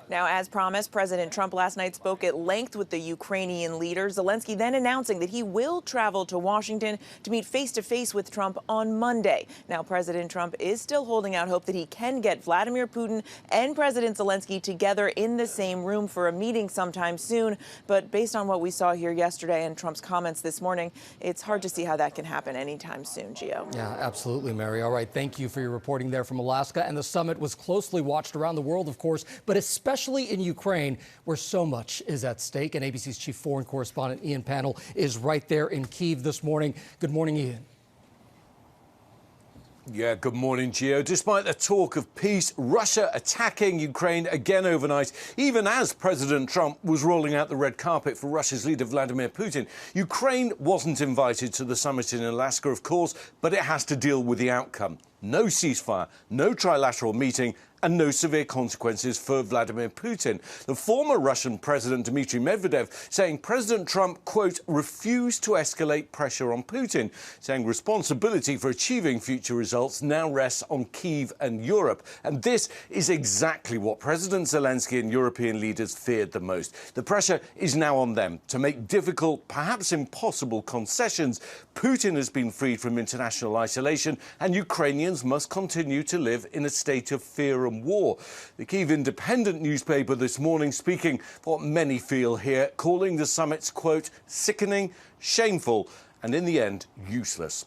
Now, as promised, President Trump last night spoke at length with the Ukrainian leader. Zelensky then announcing that he will travel to Washington to meet face-to-face with Trump on Monday. Now, President Trump is still holding out hope that he can get Vladimir Putin and President Zelensky together in the same room for a meeting sometime soon. But based on what we saw here yesterday and Trump's comments this morning, it's hard to see how that can happen anytime soon, Gio. Yeah, absolutely, Mary. All right, thank you for your reporting there from Alaska. And the summit was closely watched around the world, of course, but especially in Ukraine, where so much is at stake. And ABC's chief foreign correspondent Ian Pannell is right there in Kyiv this morning. Good morning, Ian. Yeah, good morning, Gio. Despite the talk of peace, Russia attacking Ukraine again overnight, even as President Trump was rolling out the red carpet for Russia's leader Vladimir Putin. Ukraine wasn't invited to the summit in Alaska, of course, but it has to deal with the outcome. No ceasefire, no trilateral meeting, and no severe consequences for Vladimir Putin. The former Russian President Dmitry Medvedev saying President Trump, quote, refused to escalate pressure on Putin, saying responsibility for achieving future results now rests on Kyiv and Europe. And this is exactly what President Zelensky and European leaders feared the most. The pressure is now on them to make difficult, perhaps impossible concessions. Putin has been freed from international isolation, and Ukrainians must continue to live in a state of fear and war. The Kyiv Independent newspaper this morning speaking what many feel here, calling the summit's, quote, sickening, shameful, and in the end, useless.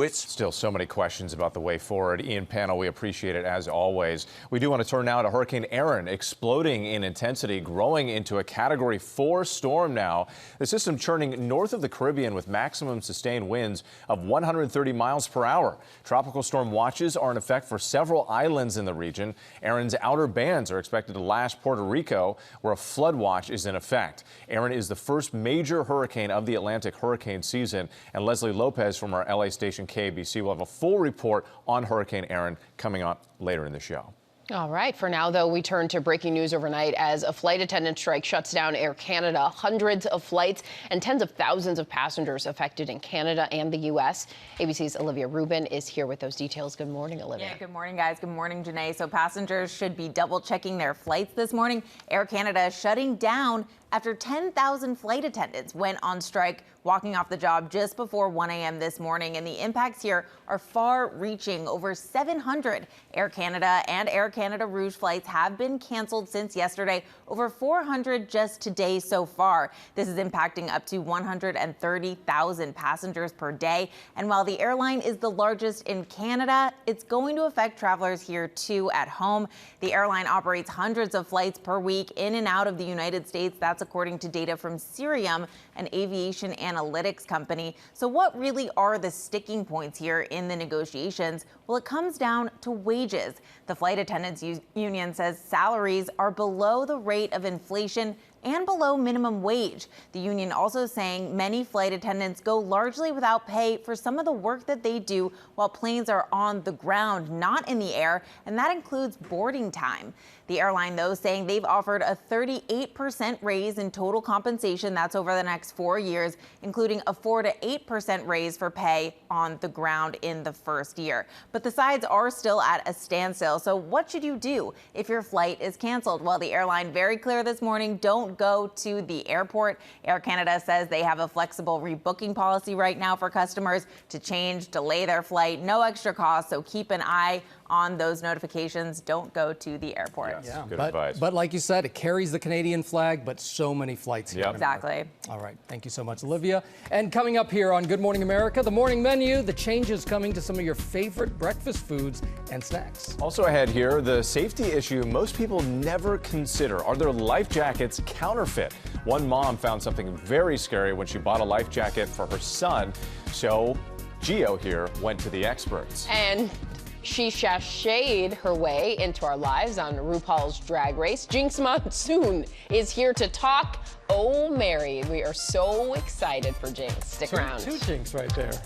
Still so many questions about the way forward. Ian Pannell, we appreciate it as always. We do want to turn now to Hurricane Erin, exploding in intensity, growing into a Category 4 storm now. The system churning north of the Caribbean with maximum sustained winds of 130 miles per hour. Tropical storm watches are in effect for several islands in the region. Erin's outer bands are expected to lash Puerto Rico, where a flood watch is in effect. Erin is the first major hurricane of the Atlantic hurricane season, and Leslie Lopez from our LA station KBC will have a full report on Hurricane Erin coming up later in the show. All right. For now, though, we turn to breaking news overnight as a flight attendant strike shuts down Air Canada. Hundreds of flights and tens of thousands of passengers affected in Canada and the U.S. ABC's Olivia Rubin is here with those details. Good morning, Olivia. Yeah, good morning, guys. Good morning, Janae. So passengers should be double checking their flights this morning. Air Canada shutting down after 10,000 flight attendants went on strike, walking off the job just before 1 a.m. this morning. And the impacts here are far-reaching. Over 700 Air Canada and Air Canada Rouge flights have been canceled since yesterday, over 400 just today so far. This is impacting up to 130,000 passengers per day. And while the airline is the largest in Canada, it's going to affect travelers here too at home. The airline operates hundreds of flights per week in and out of the United States. That's according to data from Cirium, an aviation analytics company. So what really are the sticking points here in the negotiations? Well, it comes down to wages. The flight attendants union says salaries are below the rate of inflation and below minimum wage. The union also saying many flight attendants go largely without pay for some of the work that they do while planes are on the ground, not in the air, and that includes boarding time. The airline, though, saying they've offered a 38% raise in total compensation. That's over the next 4 years, including a 4 to 8% raise for pay on the ground in the first year. But the sides are still at a standstill. So what should you do if your flight is canceled? Well, the airline very clear this morning, don't go to the airport. Air Canada says they have a flexible rebooking policy right now for customers to change, delay their flight, no extra cost. So keep an eye on those notifications. Don't go to the airport. Yes, yeah, good advice. But like you said, it carries the Canadian flag, but so many flights here. Yep. Exactly. All right. Thank you so much, Olivia. And coming up here on Good Morning America, the morning menu, the changes coming to some of your favorite breakfast foods and snacks. Also ahead here, the safety issue most people never consider. Are their life jackets counterfeit? One mom found something very scary when she bought a life jacket for her son. So Gio here went to the experts. And she sashayed her way into our lives on RuPaul's Drag Race. Jinx Monsoon is here to talk. Oh, Mary, we are so excited for Jinx. Stick around. Two Jinx right there.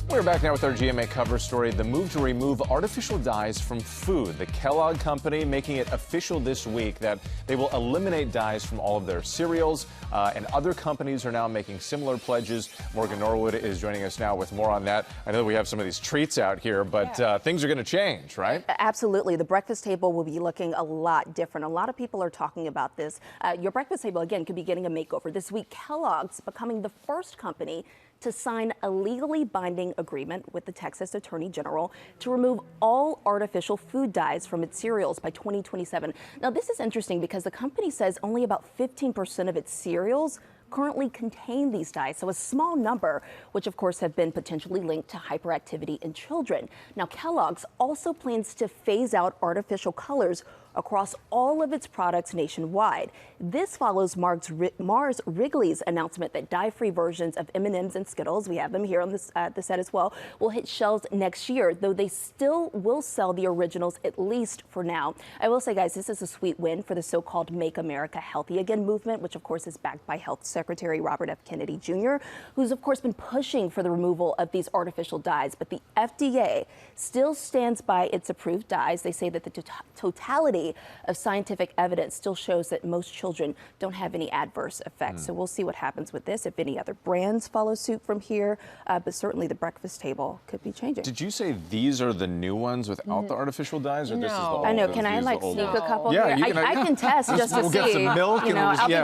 We're back now with our GMA cover story, the move to remove artificial dyes from food. The Kellogg company making it official this week that they will eliminate dyes from all of their cereals, and other companies are now making similar pledges. Morgan Norwood is joining us now with more on that. I know we have some of these treats out here, but things are going to change, right? Absolutely. The breakfast table will be looking a lot different. A lot of people are talking about this. Your breakfast table, again, could be getting a makeover. This week, Kellogg's becoming the first company to sign a legally binding agreement with the Texas Attorney General to remove all artificial food dyes from its cereals by 2027. Now, this is interesting because the company says only about 15% of its cereals currently contain these dyes, so a small number, which of course have been potentially linked to hyperactivity in children. Now, Kellogg's also plans to phase out artificial colors across all of its products nationwide. This follows Mars Wrigley's announcement that dye-free versions of M&Ms and Skittles, we have them here on the set as well, will hit shelves next year, though they still will sell the originals, at least for now. I will say, guys, this is a sweet win for the so-called Make America Healthy Again movement, which of course is backed by Health Secretary Robert F. Kennedy Jr., who's of course been pushing for the removal of these artificial dyes. But the FDA still stands by its approved dyes. They say that the totality of scientific evidence still shows that most children don't have any adverse effects. So we'll see what happens with this, if any other brands follow suit from here, but certainly the breakfast table could be changing. Did you say these are the new ones without the artificial dyes, or this is the old? I know. Can I like sneak a couple yeah, here? I can test just to we'll see. We'll get some milk and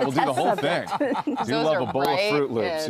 we'll do the whole thing. Those You love a bowl of Fruit Loops,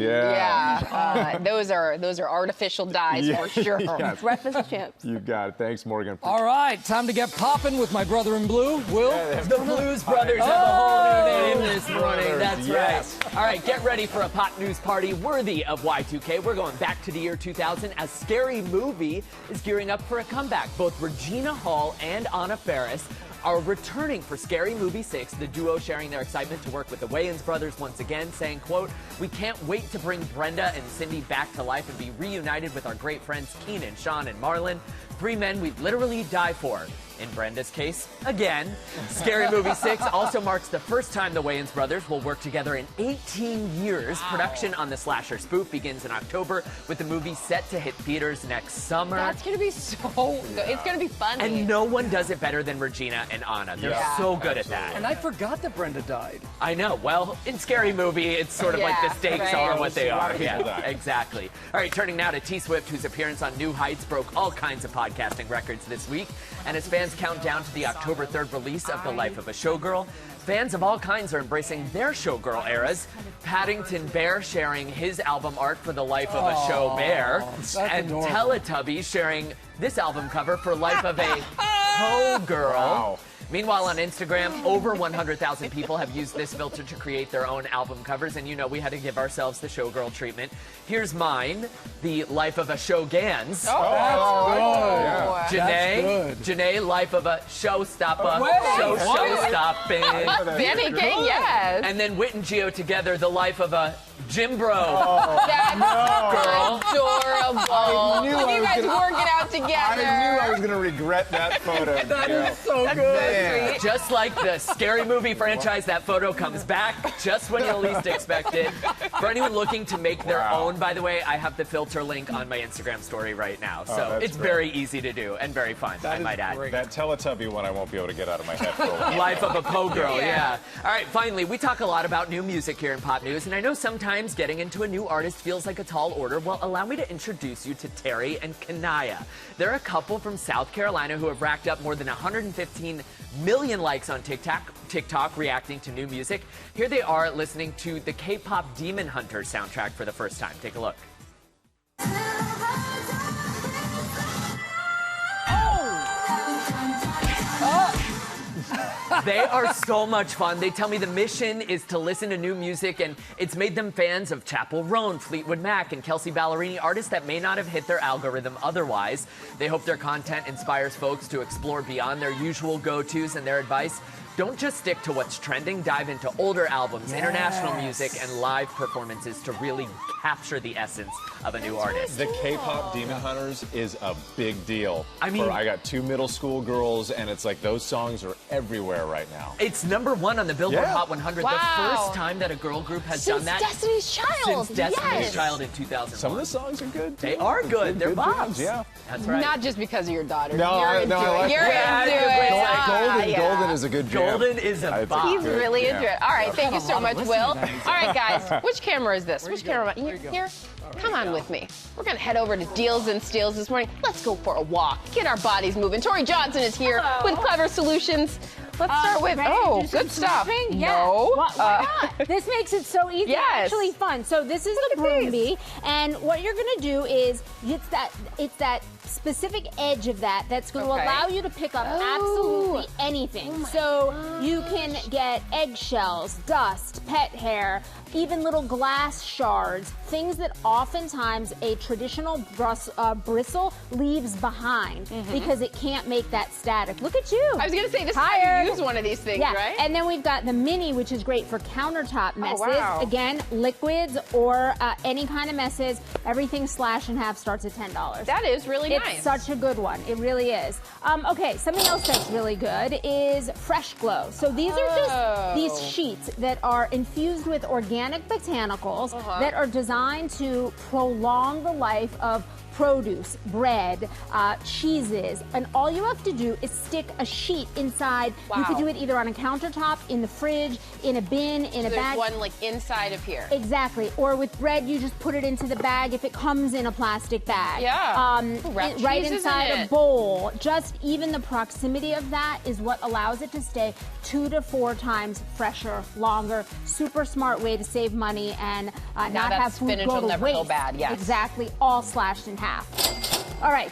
those are artificial dyes for sure. Yes. Breakfast chips. You got it. Thanks, Morgan. All right, time to get popping with my brother in blue, Will. The Blues Brothers have a whole new name this morning. That's right. All right, get ready for a pop news party worthy of Y2K. We're going back to the year 2000 as Scary Movie is gearing up for a comeback. Both Regina Hall and Anna Faris are returning for Scary Movie 6, the duo sharing their excitement to work with the Wayans brothers once again, saying, quote, "We can't wait to bring Brenda and Cindy back to life and be reunited with our great friends Keenan, Sean, and Marlon. Three men we'd literally die for. In Brenda's case, again. Scary Movie 6 also marks the first time the Wayans brothers will work together in 18 years. Wow. Production on the slasher spoof begins in October, with the movie set to hit theaters next summer. That's going to be so good. It's going to be funny. And no one does it better than Regina and Anna. They're so good at that. And I forgot that Brenda died. I know. Well, in Scary Movie, it's sort of like the stakes are what they are. Yeah, exactly. All right, turning now to T Swift, whose appearance on New Heights broke all kinds of podcasting records this week. And as fans count down to the October 3rd release of The Life of a Showgirl, fans of all kinds are embracing their showgirl eras. Paddington Bear sharing his album art for The Life of a Show Bear. And adorable. Teletubbies sharing this album cover for Life of a Ho Girl. Wow. Meanwhile, on Instagram, over 100,000 people have used this filter to create their own album covers, and you know we had to give ourselves the showgirl treatment. Here's mine, The Life of a Showgans. Oh, that's good. Janae, Janae, Life of a Showstopper. Show-stopping. Benny King, yes. And then Whit and Gio together, The Life of a Gym Bro. That's girl. Adorable. I knew you guys working out together. I knew I was going to regret that photo. That is so good. Just like the Scary Movie franchise, that photo comes back just when you least expect it. For anyone looking to make their own, by the way, I have the filter link on my Instagram story right now. So it's very easy to do and very fun, I might add. That Teletubby one I won't be able to get out of my head for a while. Life of a Po Girl, yeah. All right, finally, we talk a lot about new music here in Pop News, and I know sometimes getting into a new artist feels like a tall order. Well, allow me to introduce you to Terry and Kanaya. They're a couple from South Carolina who have racked up more than 115 million likes on TikTok reacting to new music. Here they are listening to the K-pop Demon Hunter soundtrack for the first time. Take a look. They are so much fun. They tell me the mission is to listen to new music, and it's made them fans of Chappell Roan, Fleetwood Mac, and Kelsey Ballerini, artists that may not have hit their algorithm otherwise. They hope their content inspires folks to explore beyond their usual go-tos, and their advice: don't just stick to what's trending. Dive into older albums, international music, and live performances to really capture the essence of a new artist. The K-pop Demon Hunters is a big deal. I mean, I got 2 middle school girls, and it's like those songs are everywhere right now. It's #1 on the Billboard Hot 100. Wow. The first time that a girl group has done that. Destiny's Child. Since Destiny's Child in 2001. Some of the songs are good. They are good. They're bops. Yeah. That's right. Not just because of your daughter. No, You're into it. You're into it. Golden is a good jam. Golden is a bop. He's really into it. All right, thank you so much, Will. All right, guys, which camera is this? Which camera? Here? Come on with me. We're going to head over to Deals and Steals this morning. Let's go for a walk. Get our bodies moving. Tori Johnson is here with Clever Solutions. Let's start with, good stuff. Yeah. No. Why not? This makes it so easy and actually fun. So this is the Broom Bee, and what you're going to do is it's that specific edge of that's going to allow you to pick up absolutely anything. So you can get eggshells, dust, pet hair, even little glass shards, things that oftentimes a traditional bristle leaves behind because it can't make that static. Look at you. I was going to say, this is how you use one of these things, right? And then we've got the Mini, which is great for countertop messes. Wow. Again, liquids or any kind of messes. Everything slash and half starts at $10. That is really nice. It's such a good one. It really is. Okay, something else that's really good is Fresh Glow. So these are just these sheets that are infused with organic botanicals that are designed to prolong the life of produce, bread, cheeses, and all you have to do is stick a sheet inside. You could do it either on a countertop, in the fridge, in a bin, in a bag. There's one like inside of here. Exactly. Or with bread, you just put it into the bag if it comes in a plastic bag. Yeah. Right inside a bowl. Just even the proximity of that is what allows it to stay 2 to 4 times fresher, longer. Super smart way to save money and not have food spinach go will to never waste. go bad. Yes. Exactly. All slashed in half. All right,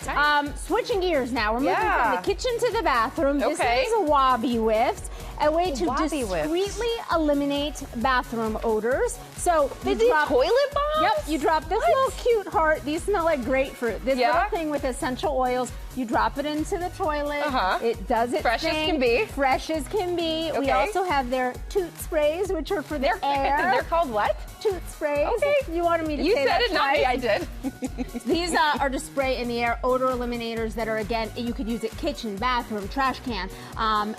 switching gears now. We're moving from the kitchen to the bathroom. This is a Wabi Whiffs, a way to discreetly eliminate bathroom odors. So you drop toilet bombs? Yep, you drop this little cute heart. These smell like grapefruit. This little thing with essential oils. You drop it into the toilet. It does its Fresh thing. as can be. Fresh as can be. Okay. We also have their toot sprays, which are for the air. They're called what? toot sprays. Okay. You wanted me to You say said that it, not me. twice. I did. These are to spray in the air odor eliminators that are, again, you could use it kitchen, bathroom, trash can,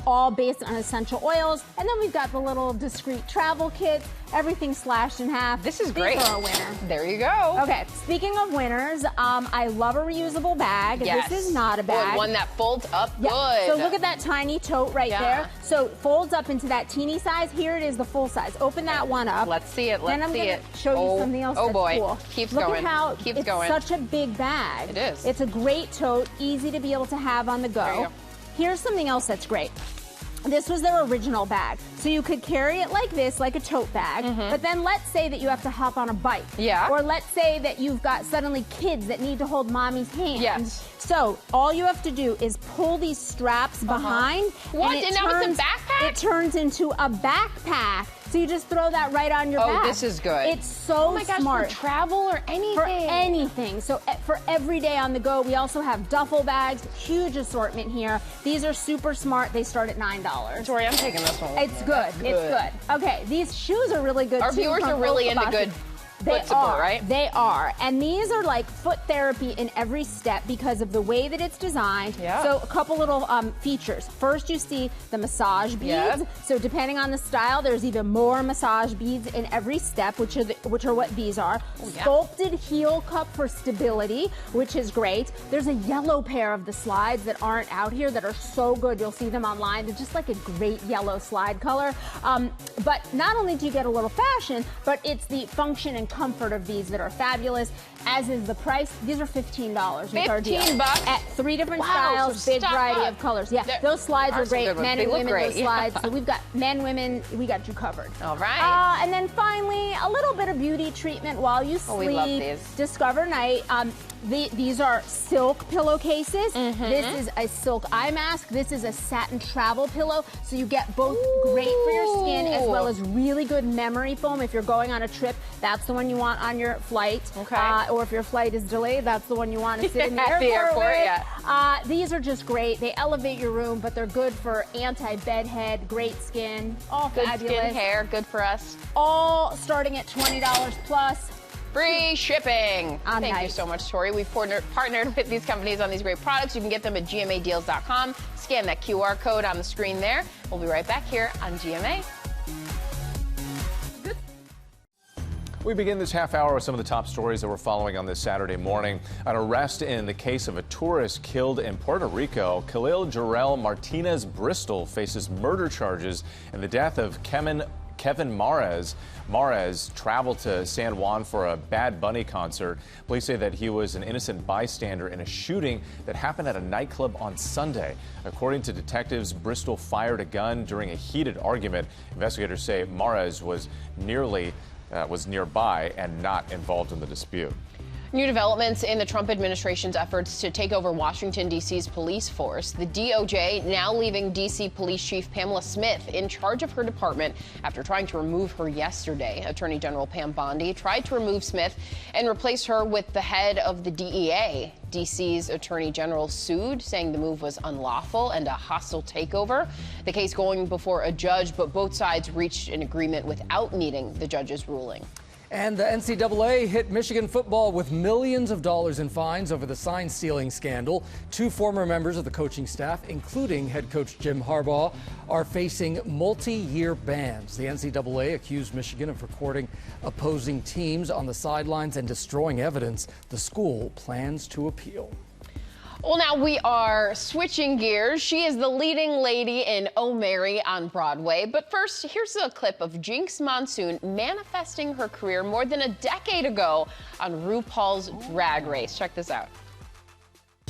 all based on essential oils. And then we've got the little discreet travel kits, everything slashed in half. This is great. These are a winner. There you go. Okay, speaking of winners, I love a reusable bag. Yes. This is not a bag. One that folds up Yeah. good. So look at that tiny tote right there. So it folds up into that teeny size. Here it is, the full size. Open that one up. Let's see it. Then Let's I'm see gonna it. show you something else Oh that's boy. cool. Keeps Look going. at how Keeps it's going. such a big bag. It is. It's a great tote, easy to be able to have on the There you go. go. Here's something else that's great. This was their original bag. So you could carry it like this, like a tote bag. But then let's say that you have to hop on a bike. Yeah. Or let's say that you've got suddenly kids that need to hold mommy's hand. Yes. So all you have to do is pull these straps behind. What? And, And now it's a backpack? It turns into a backpack. So you just throw that right on your back. Oh, this is good. It's so Oh my gosh, smart. for travel or anything. For anything. So for every day on the go, we also have duffel bags, huge assortment here. These are super smart. They start at $9. Tori, I'm taking this one. It's good. It's good. Okay, these shoes are really good Our too. viewers from are really into Okabashi. good They foot support, are, right? They are. And these are like foot therapy in every step because of the way that it's designed. Yeah. So a couple little features. First, you see the massage beads. Yep. So depending on the style, there's even more massage beads in every step, which are what these are. Oh, yeah. Sculpted heel cup for stability, which is great. There's a yellow pair of the slides that aren't out here that are so good. You'll see them online. They're just like a great yellow slide color. But not only do you get a little fashion, but it's the function and comfort of these that are fabulous, as is the price. These are $15 with our deal. $15? At 3 different Wow, styles, so big stock variety up. of colors. Yeah, There those slides are are some great. good ones. Men They and look women, great, those yeah. slides. So we've got men, women, we got you covered. All right. And then finally, a little bit of beauty treatment while you sleep. Oh, we love these. Discover Night. These are silk pillowcases. This is a silk eye mask. This is a satin travel pillow. So you get both great for your skin as well as really good memory foam. If you're going on a trip, that's the one you want on your flight. Okay. Or if your flight is delayed, that's the one you want to sit in the At airport, the airport, with. yeah. These are just great. They elevate your room, but they're good for anti-bedhead, great skin, all Good fabulous. skin, hair, good for us. All starting at $20 plus. Free shipping. Thank you nice. so much, Tori. We've partnered with these companies on these great products. You can get them at gmadeals.com. Scan that QR code on the screen there. We'll be right back here on GMA. We begin this half hour with some of the top stories that we're following on this Saturday morning. An arrest in the case of a tourist killed in Puerto Rico. Khalil Jarrell Martinez Bristol faces murder charges in the death of Kevin Mares. Mares traveled to San Juan for a Bad Bunny concert. Police say that he was an innocent bystander in a shooting that happened at a nightclub on Sunday. According to detectives, Bristol fired a gun during a heated argument. Investigators say Mares was nearby and not involved in the dispute. New developments in the Trump administration's efforts to take over Washington, D.C.'s police force. The DOJ now leaving D.C. Police Chief Pamela Smith in charge of her department after trying to remove her yesterday. Attorney General Pam Bondi tried to remove Smith and replace her with the head of the DEA. D.C.'s Attorney General sued, saying the move was unlawful and a hostile takeover. The case going before a judge, but both sides reached an agreement without needing the judge's ruling. And the NCAA hit Michigan football with millions of dollars in fines over the sign stealing scandal. 2 former members of the coaching staff, including head coach Jim Harbaugh, are facing multi-year bans. The NCAA accused Michigan of recording opposing teams on the sidelines and destroying evidence. The school plans to appeal. Well, now we are switching gears. She is the leading lady in Oh Mary on Broadway. But first, here's a clip of Jinx Monsoon manifesting her career more than a decade ago on RuPaul's Drag Race. Check this out.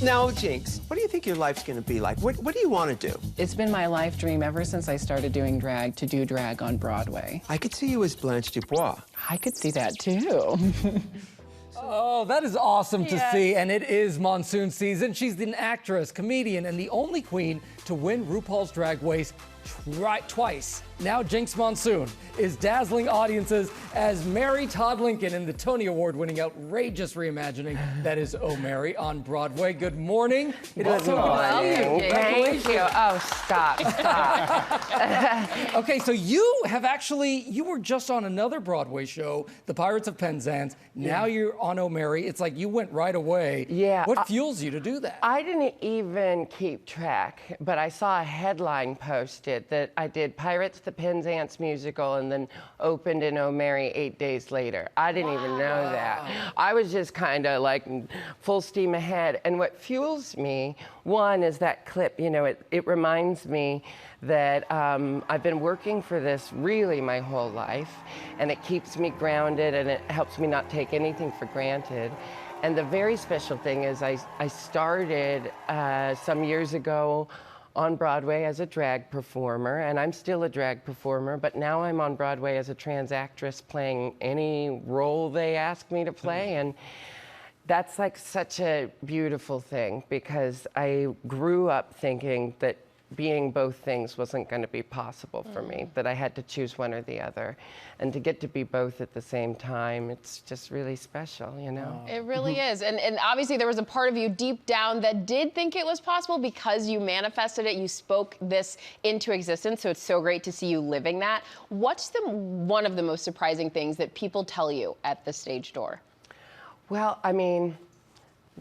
Now, Jinx, what do you think your life's going to be like? What do you want to do? It's been my life dream ever since I started doing drag to do drag on Broadway. I could see you as Blanche Dubois. I could see that too. Oh, that is awesome to see, and it is monsoon season. She's an actress, comedian, and the only queen to win RuPaul's Drag Race twice. Now Jinx Monsoon is dazzling audiences as Mary Todd Lincoln in the Tony Award-winning outrageous reimagining that is Oh Mary on Broadway. Good morning. Good morning. Thank you. Oh, stop. Okay, so you were just on another Broadway show, The Pirates of Penzance. Now you're on Oh Mary. It's like you went right away. Yeah. What fuels you to do that? I didn't even keep track, but I saw a headline posted that I did Pirates the Penzance musical and then opened in Oh Mary 8 days later. I didn't even know that. I was just kind of like full steam ahead. And what fuels me, one, is that clip. You know, it reminds me that I've been working for this really my whole life, and it keeps me grounded and it helps me not take anything for granted. And the very special thing is I started some years ago on Broadway as a drag performer, and I'm still a drag performer, but now I'm on Broadway as a trans actress playing any role they ask me to play. And that's like such a beautiful thing, because I grew up thinking that being both things wasn't going to be possible for me, that I had to choose one or the other. And to get to be both at the same time, it's just really special, you know? It really is. And obviously there was a part of you deep down that did think it was possible because you manifested it, you spoke this into existence, so it's so great to see you living that. What's one of the most surprising things that people tell you at the stage door? Well, I mean,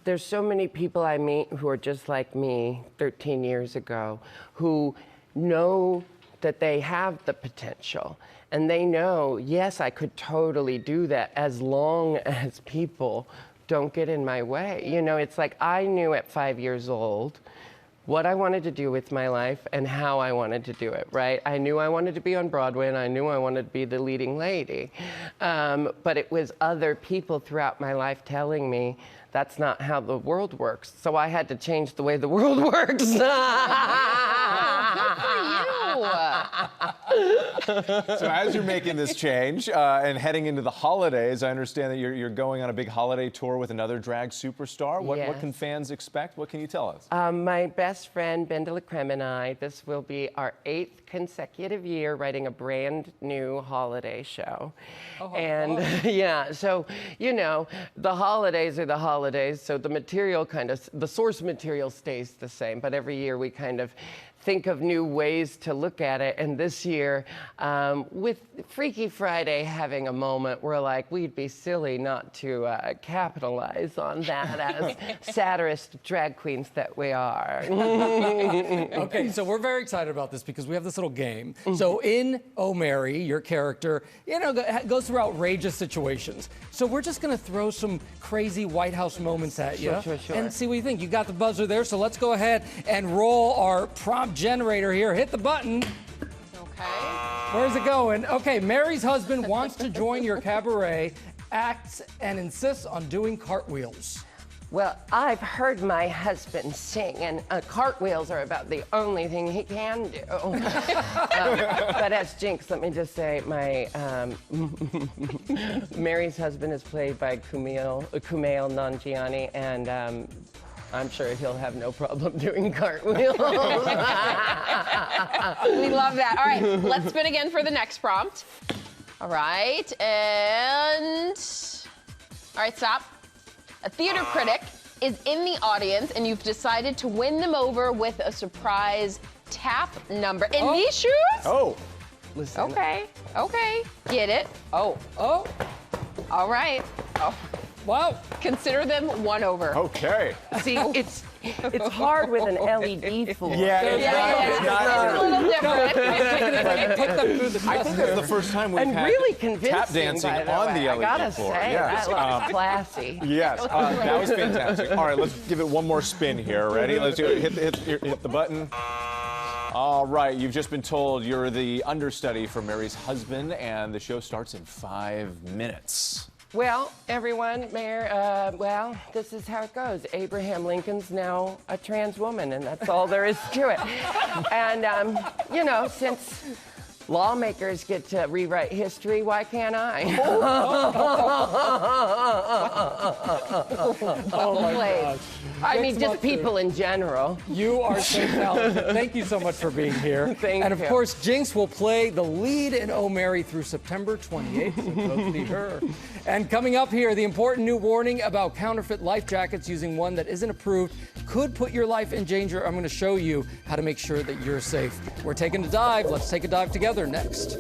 there's so many people I meet who are just like me 13 years ago, who know that they have the potential. And they know, yes, I could totally do that as long as people don't get in my way. You know, it's like I knew at 5 years old what I wanted to do with my life and how I wanted to do it, right? I knew I wanted to be on Broadway, and I knew I wanted to be the leading lady. But it was other people throughout my life telling me that's not how the world works. So I had to change the way the world works. Good for you. So as you're making this change and heading into the holidays, I understand that you're going on a big holiday tour with another drag superstar. What can fans expect? What can you tell us? My best friend, Ben de la Creme, and I, this will be our 8th consecutive year writing a brand new holiday show. Yeah, so, you know, the holidays are the holidays, so the material the source material stays the same, but every year we kind of think of new ways to look at it. And this year, with Freaky Friday having a moment, we're like, we'd be silly not to capitalize on that as satirist drag queens that we are. Okay, so we're very excited about this because we have this little game. So in Oh Mary, your character, you know, goes through outrageous situations. So we're just going to throw some crazy White House moments at you and see what you think. You got the buzzer there, so let's go ahead and roll our prompt generator here. Hit the button. Okay. Where's it going? Okay, Mary's husband wants to join your cabaret, acts and insists on doing cartwheels. Well, I've heard my husband sing, and cartwheels are about the only thing he can do. But as Jinx, let me just say, my Mary's husband is played by Kumail Nanjiani, and I'm sure he'll have no problem doing cartwheels. We love that. All right, let's spin again for the next prompt. All right, and... All right, stop. A theater critic is in the audience, and you've decided to win them over with a surprise tap number. In these shoes? Oh. Listen. Okay, get it. Oh. All right. Oh. Wow. Consider them one over. Okay. See, it's hard with an LED floor. Yeah, it's a little different. I think that's the first time we've had really convincing, tap dancing on the LED I gotta floor. say, that looks classy. Yes, that was fantastic. All right, let's give it one more spin here. Ready? Let's do it. Hit the button. All right, you've just been told you're the understudy for Mary's husband, and the show starts in 5 minutes. Well, everyone, Mayor, well, this is how it goes. Abraham Lincoln's now a trans woman, and that's all there is to it. And, you know, since Lawmakers get to rewrite history. Why can't I? Oh my gosh. I mean, Jinx just Monsoon. people in general. You are so talented. Thank you so much for being here. Thank and of you. course, Jinx will play the lead in Oh Mary through September 28th. So go see her. And coming up here, the important new warning about counterfeit life jackets using one that isn't approved could put your life in danger. I'm going to show you how to make sure that you're safe. We're taking a dive. Let's take a dive together next.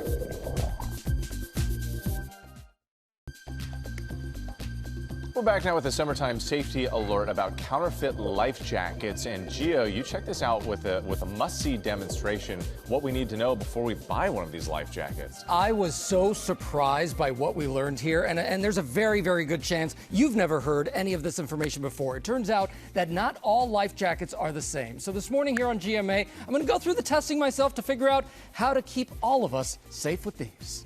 We're back now with a summertime safety alert about counterfeit life jackets. And Gio, you check this out with a must-see demonstration. What we need to know before we buy one of these life jackets. I was so surprised by what we learned here, and there's a very, very good chance you've never heard any of this information before. It turns out that not all life jackets are the same. So this morning here on GMA, I'm going to go through the testing myself to figure out how to keep all of us safe with these.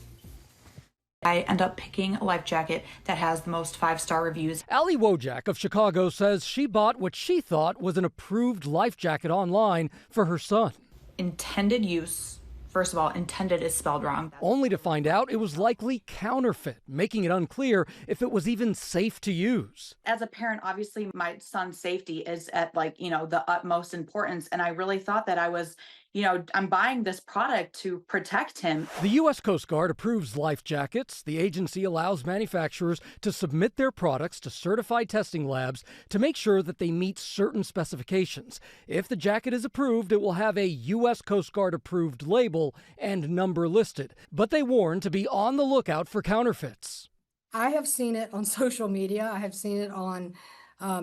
I end up picking a life jacket that has the most 5-star reviews. Allie Wojak of Chicago says she bought what she thought was an approved life jacket online for her son. Intended use. First of all, intended is spelled wrong. Only to find out it was likely counterfeit, making it unclear if it was even safe to use. As a parent, obviously my son's safety is at the utmost importance. And I really thought that I was, I'm buying this product to protect him. The U.S. Coast Guard approves life jackets. The agency allows manufacturers to submit their products to certified testing labs to make sure that they meet certain specifications. If the jacket is approved, it will have a U.S. Coast Guard approved label and number listed. But they warn to be on the lookout for counterfeits. I have seen it on social media. I have seen it on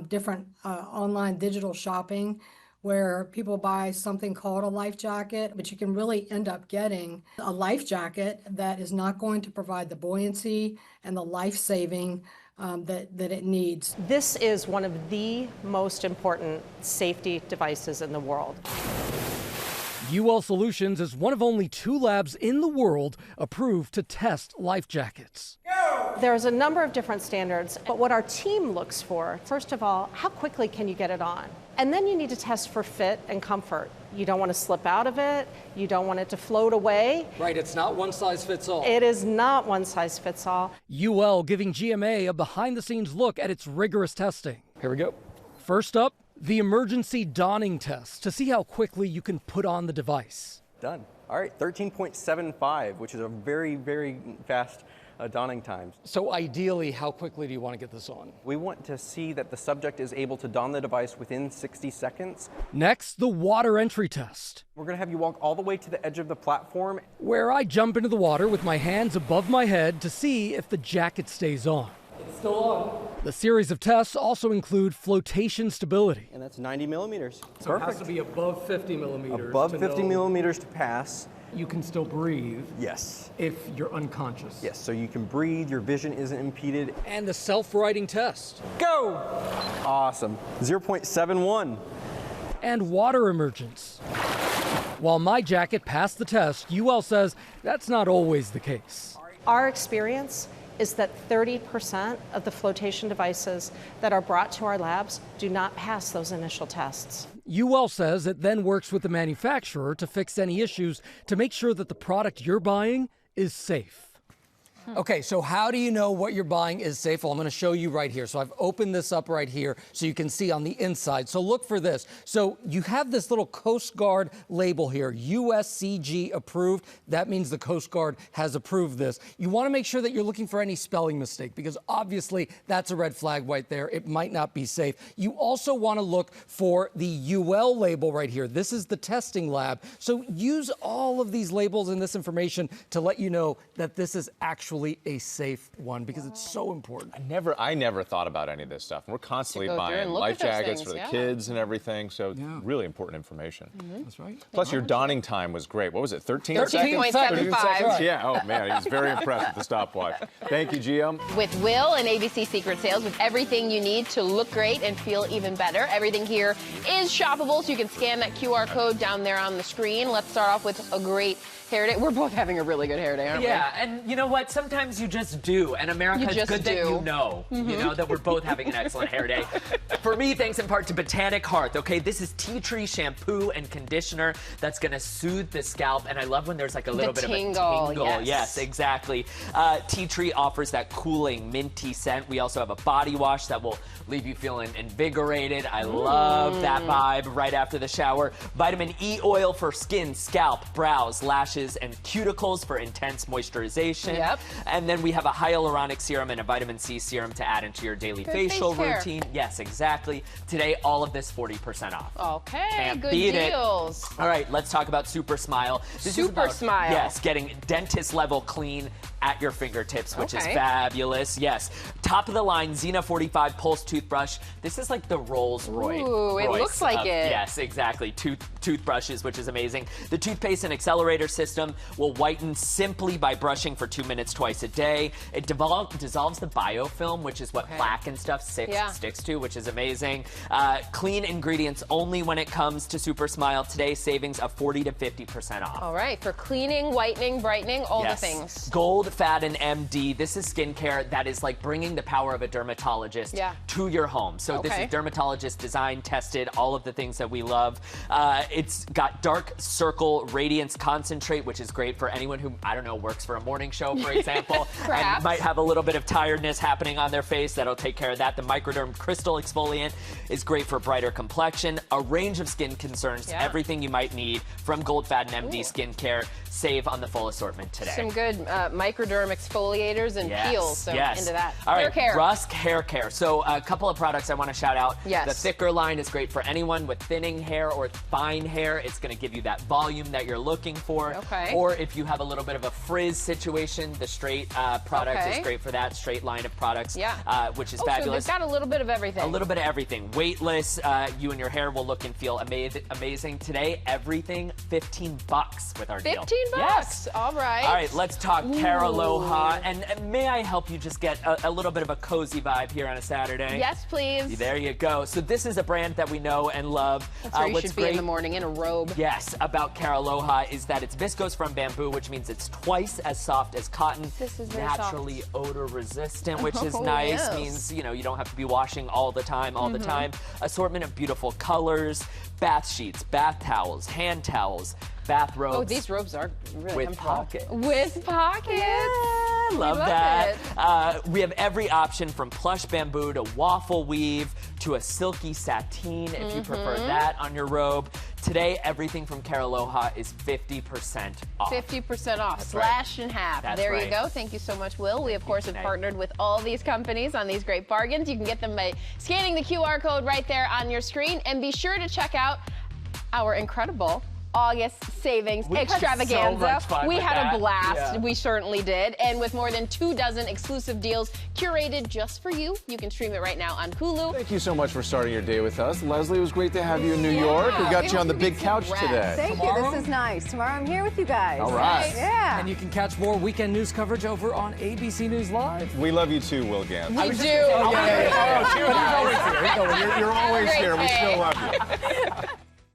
different online digital shopping, where people buy something called a life jacket, but you can really end up getting a life jacket that is not going to provide the buoyancy and the life-saving that it needs. This is one of the most important safety devices in the world. UL Solutions is one of only 2 labs in the world approved to test life jackets. There's a number of different standards, but what our team looks for, first of all, how quickly can you get it on? And then you need to test for fit and comfort. You don't want to slip out of it. You don't want it to float away. Right, it's not one size fits all. It is not one size fits all. UL giving GMA a behind-the-scenes look at its rigorous testing. Here we go. First up, the emergency donning test to see how quickly you can put on the device. Done. All right, 13.75, which is a very, very fast donning time. So ideally, how quickly do you want to get this on? We want to see that the subject is able to don the device within 60 seconds. Next, the water entry test, We're going to have you walk all the way to the edge of the platform. where I jump into the water with my hands above my head to see if the jacket stays on. It's still on. The series of tests also include flotation stability. And that's 90 millimeters. So it has to be above 50 millimeters. Above 50 millimeters to pass. You can still breathe. Yes. If you're unconscious. Yes, so you can breathe, your vision isn't impeded. And the self-righting test. Go! Awesome. 0.71. And water emergence. While my jacket passed the test, UL says that's not always the case. Our experience is that 30% of the flotation devices that are brought to our labs do not pass those initial tests. UL says it then works with the manufacturer to fix any issues to make sure that the product you're buying is safe. Okay, so how do you know what you're buying is safe? Well, I'm going to show you right here. So I've opened this up right here so you can see on the inside. So look for this. So you have this little Coast Guard label here, USCG approved. That means the Coast Guard has approved this. You want to make sure that you're looking for any spelling mistake because obviously that's a red flag right there. It might not be safe. You also want to look for the UL label right here. This is the testing lab. So use all of these labels and this information to let you know that this is actually a safe one because it's so important. I never thought about any of this stuff. We're constantly go through buying and look life at those jackets things, for the yeah. kids and everything. So really important information. That's right. Plus your donning time was great. What was it? 13 13.75. seconds? Yeah. Oh man, he was very impressed with the stopwatch. Thank you, Gio. With Will and ABC Secret Sales, with everything you need to look great and feel even better. Everything here is shoppable, so you can scan that QR code down there on the screen. Let's start off with a great hair day. We're both having a really good hair day, aren't we? Yeah, and you know what? Sometimes sometimes you just do. And America, You it's just good that do. you know, that we're both having an excellent hair day. For me, thanks in part to Botanic Hearth, okay? This is tea tree shampoo and conditioner that's gonna soothe the scalp. And I love when there's like a little bit tingle, of a tingle. yes. Yes, exactly. Tea tree offers that cooling minty scent. We also have a body wash that will leave you feeling invigorated. I love that vibe right after the shower. Vitamin E oil for skin, scalp, brows, lashes, and cuticles for intense moisturization. Yep. And then we have a hyaluronic serum and a vitamin C serum to add into your daily Good facial face care. routine. Yes, exactly. Today, all of this 40% off. Okay, Can't good beat it. deals. All right, let's talk about Super Smile. This is Super about, Smile. Yes, getting dentist level clean at your fingertips, which is Okay. fabulous. Yes. Top of the line Xena 45 Pulse toothbrush. This is like the Rolls Royce. Ooh, it looks like it. Yes, exactly. Toothbrushes, which is amazing. The toothpaste and accelerator system will whiten simply by brushing for 2 minutes twice a day. It dissolves the biofilm, which is what plaque and stuff sticks to, which is amazing. Clean ingredients only when it comes to Super Smile. Today, savings of 40 to 50% off. All right, for cleaning, whitening, brightening, all the things. Gold, Fat, and MD. This is skincare that is like bringing the power of a dermatologist to your home. So this is dermatologist designed, tested, all of the things that we love. It's got dark circle radiance concentrate, which is great for anyone who, I don't know, works for a morning show, for example, and might have a little bit of tiredness happening on their face. That'll take care of that. The Microderm Crystal Exfoliant is great for brighter complexion. A range of skin concerns, everything you might need from Gold, Fat, and MD skincare. Save on the full assortment today. Some good microderm exfoliators and peels, so into that. All right, Hair care. Rusk Hair Care. So a couple of products I want to shout out. Yes. The thicker line is great for anyone with thinning hair or fine hair. It's going to give you that volume that you're looking for. Okay. Or if you have a little bit of a frizz situation, the straight product is great for that. Straight line of products, which is fabulous. So they've got a little bit of everything. A little bit of everything. Weightless, you and your hair will look and feel amazing. Today, everything $15 with our deal. $15? Yes. All right. All right, let's talk Caraloha. And may I help you just get a little bit of a cozy vibe here on a Saturday? Yes, please. There you go. So this is a brand that we know and love. That's where you What's should be great, in the morning in a robe. Yes, about Caraloha is that it's viscose from bamboo, which means it's twice as soft as cotton. This is very naturally odor resistant, which is Oh, nice. yes. Means, you know, you don't have to be washing all the time, the time. Assortment of beautiful colors, bath sheets, bath towels, hand towels, bathrobes. Oh, these robes are really with comfortable. pockets. With pockets. Yeah, love that. We have every option from plush bamboo to waffle weave to a silky sateen if you prefer that on your robe. Today, everything from Caraloha is 50% off. 50% off, That's slash right. in half. That's there you right. go. Thank you so much, Will. We, of course, have partnered with all these companies on these great bargains. You can get them by scanning the QR code right there on your screen. And be sure to check out our incredible August savings extravaganza. Had so much fun we with had that. a blast. Yeah. We certainly did. And with more than 24 exclusive deals curated just for you, you can stream it right now on Hulu. Thank you so much for starting your day with us. Leslie, it was great to have you in New York. We got you on the big couch today. Thank you. This is nice. Tomorrow I'm here with you guys. All right. Yeah. And you can catch more weekend news coverage over on ABC News Live. We love you too, Will Gant. We do. You're always here. We still love you.